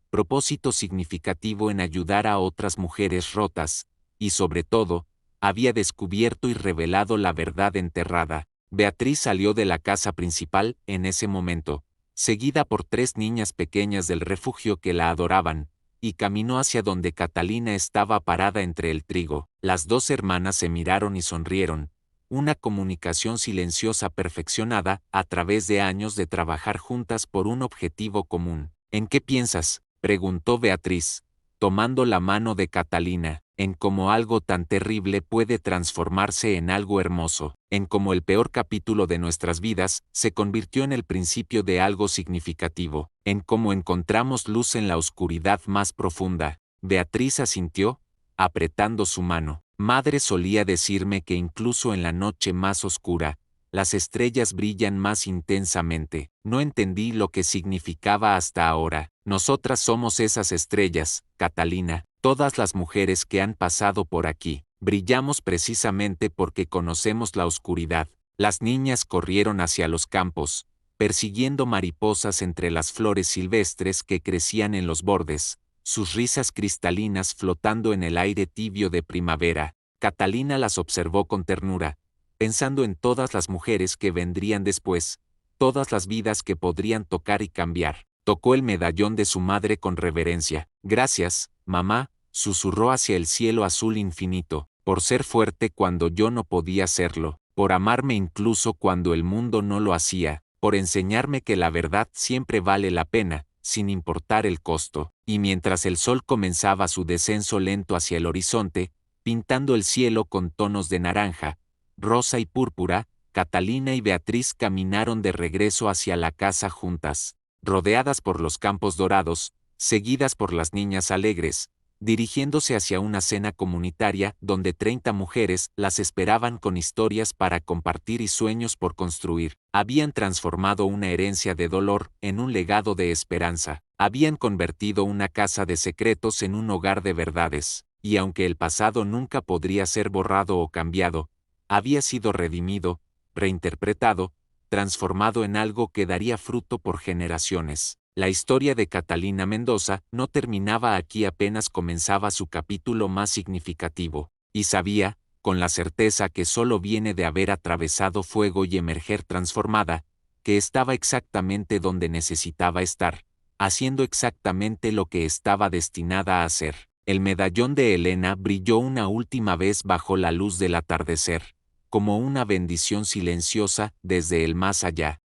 propósito significativo en ayudar a otras mujeres rotas, y sobre todo, había descubierto y revelado la verdad enterrada. Beatriz salió de la casa principal en ese momento, seguida por 3 niñas pequeñas del refugio que la adoraban, y caminó hacia donde Catalina estaba parada entre el trigo. Las 2 hermanas se miraron y sonrieron, una comunicación silenciosa perfeccionada a través de años de trabajar juntas por un objetivo común. ¿En qué piensas?, preguntó Beatriz, tomando la mano de Catalina. en cómo algo tan terrible puede transformarse en algo hermoso, en cómo el peor capítulo de nuestras vidas se convirtió en el principio de algo significativo, en cómo encontramos luz en la oscuridad más profunda. Beatriz asintió, apretando su mano. Madre solía decirme que incluso en la noche más oscura, las estrellas brillan más intensamente. No entendí lo que significaba hasta ahora. Nosotras somos esas estrellas, Catalina. Todas las mujeres que han pasado por aquí, brillamos precisamente porque conocemos la oscuridad. Las niñas corrieron hacia los campos, persiguiendo mariposas entre las flores silvestres que crecían en los bordes, sus risas cristalinas flotando en el aire tibio de primavera. Catalina las observó con ternura, pensando en todas las mujeres que vendrían después, todas las vidas que podrían tocar y cambiar. Tocó el medallón de su madre con reverencia. Gracias, mamá, susurró hacia el cielo azul infinito, por ser fuerte cuando yo no podía serlo, por amarme incluso cuando el mundo no lo hacía, por enseñarme que la verdad siempre vale la pena, sin importar el costo. Y mientras el sol comenzaba su descenso lento hacia el horizonte, pintando el cielo con tonos de naranja, rosa y púrpura, Catalina y Beatriz caminaron de regreso hacia la casa juntas, rodeadas por los campos dorados, seguidas por las niñas alegres, dirigiéndose hacia una cena comunitaria donde 30 mujeres las esperaban con historias para compartir y sueños por construir. Habían transformado una herencia de dolor en un legado de esperanza. Habían convertido una casa de secretos en un hogar de verdades. Y aunque el pasado nunca podría ser borrado o cambiado, había sido redimido, reinterpretado, transformado en algo que daría fruto por generaciones. La historia de Catalina Mendoza no terminaba aquí, apenas comenzaba su capítulo más significativo, y sabía, con la certeza que solo viene de haber atravesado fuego y emerger transformada, que estaba exactamente donde necesitaba estar, haciendo exactamente lo que estaba destinada a hacer. El medallón de Elena brilló una última vez bajo la luz del atardecer, como una bendición silenciosa desde el más allá.